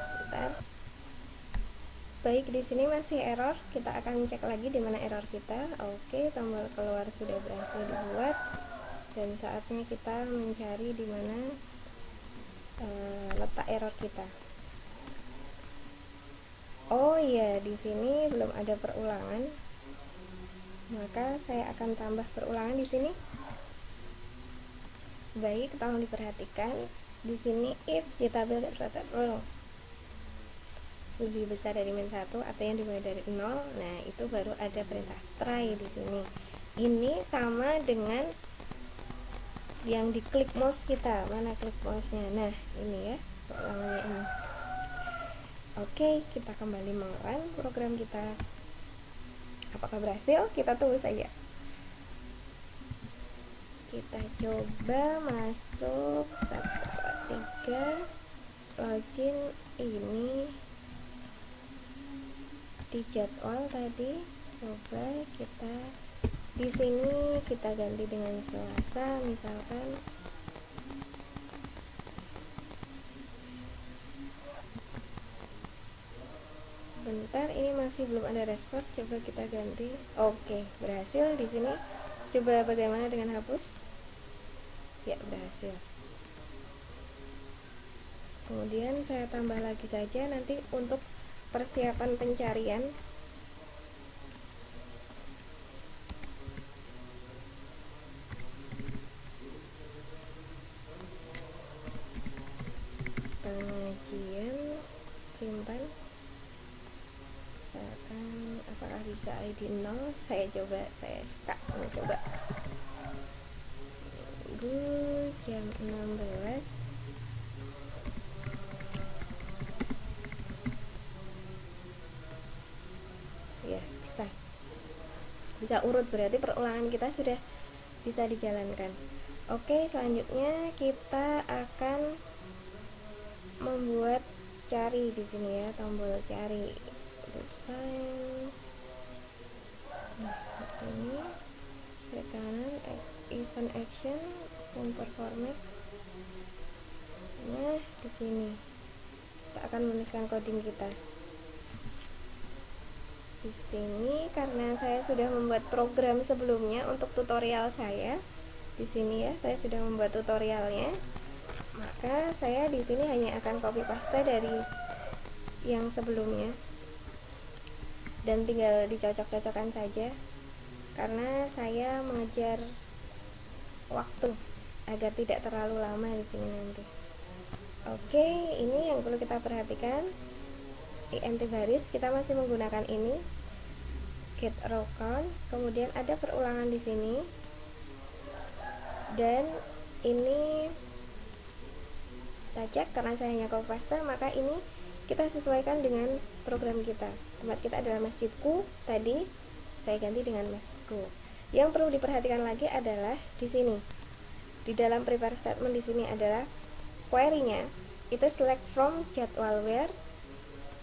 Sebentar. Baik, di sini masih error. Kita akan cek lagi di mana error kita. Oke, tombol keluar sudah berhasil dibuat. Dan saatnya kita mencari di mana letak error kita. Oh iya, di sini belum ada perulangan. Maka saya akan tambah perulangan di sini. Baik, tolong diperhatikan. Di sini if getable get selected row lebih besar dari min 1, artinya dimulai dari 0. Nah, itu baru ada perintah try di sini. Ini sama dengan yang di klik mouse kita. Mana klik mouse-nya? Nah, ini ya, perulangannya ini. Oke, kita kembali mengerun program kita. Apakah berhasil? Kita tunggu saja. Kita coba masuk 1, 2, 3 login ini di jadwal tadi. Coba kita di sini kita ganti dengan Selasa misalkan. Sebentar, ini masih belum ada respon. Coba kita ganti. Oke, berhasil di sini. Coba bagaimana dengan hapus? Ya, berhasil. Kemudian saya tambah lagi saja nanti untuk persiapan pencarian. Pengajian, simpan. Misalkan apakah bisa ID 0? Saya coba, saya suka mencoba. Jam 16. Ya, bisa urut, berarti perulangan kita sudah bisa dijalankan. Oke, selanjutnya kita akan membuat cari di sini ya, tombol cari. Desain. Nah, di sini klik kanan, event action, import format. Nah, di sini kita akan menuliskan coding kita. Di sini karena saya sudah membuat program sebelumnya untuk tutorial saya. Di sini ya, saya sudah membuat tutorialnya. Maka saya di sini hanya akan copy paste dari yang sebelumnya dan tinggal dicocok-cocokkan saja karena saya mengejar waktu agar tidak terlalu lama di sini nanti. Oke, ini yang perlu kita perhatikan. Di empty baris kita masih menggunakan ini get row count, kemudian ada perulangan di sini, dan ini kita cek karena saya hanya copy paste, maka ini kita sesuaikan dengan program kita. Tempat kita adalah masjidku, tadi saya ganti dengan masjidku. Yang perlu diperhatikan lagi adalah di sini, di dalam prepare statement di sini adalah query-nya itu select from jadwal where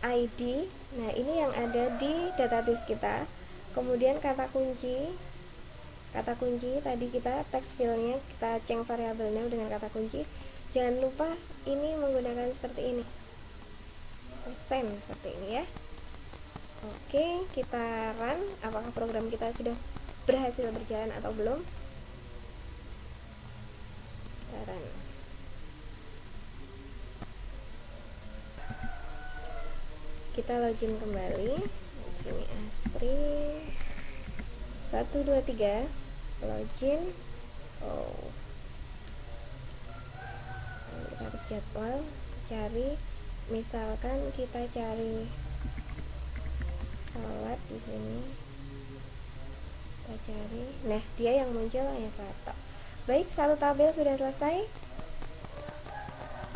ID. Nah, ini yang ada di database kita. Kemudian kata kunci tadi kita text field-nya kita change variable name dengan kata kunci. Jangan lupa ini menggunakan seperti ini, persen seperti ini ya. Oke, kita run. Apakah program kita sudah berhasil berjalan atau belum? Kita run. Kita login kembali. Di sini Astri 1 2 3 login. Kita ke jadwal, cari, misalkan kita cari sholat di sini. Kita cari. Nah, dia yang muncul hanya satu. Baik, satu tabel sudah selesai.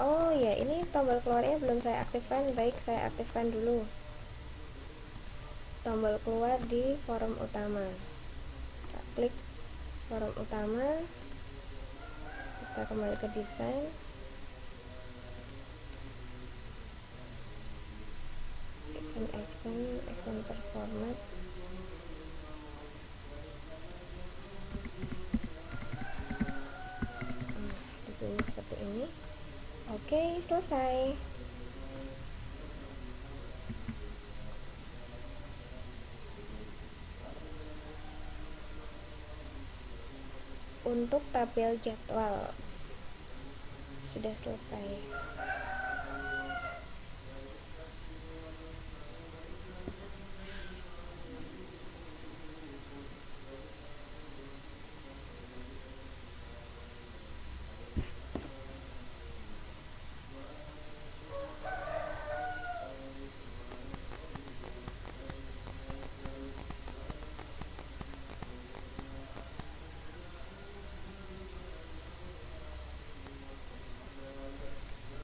Oh ya, ini tombol keluarnya belum saya aktifkan. Baik, saya aktifkan dulu. Tombol keluar di forum utama. Kita klik forum utama. Kita kembali ke desain. Action performat. Di sini seperti ini. Oke, selesai. Untuk tabel jadwal sudah selesai.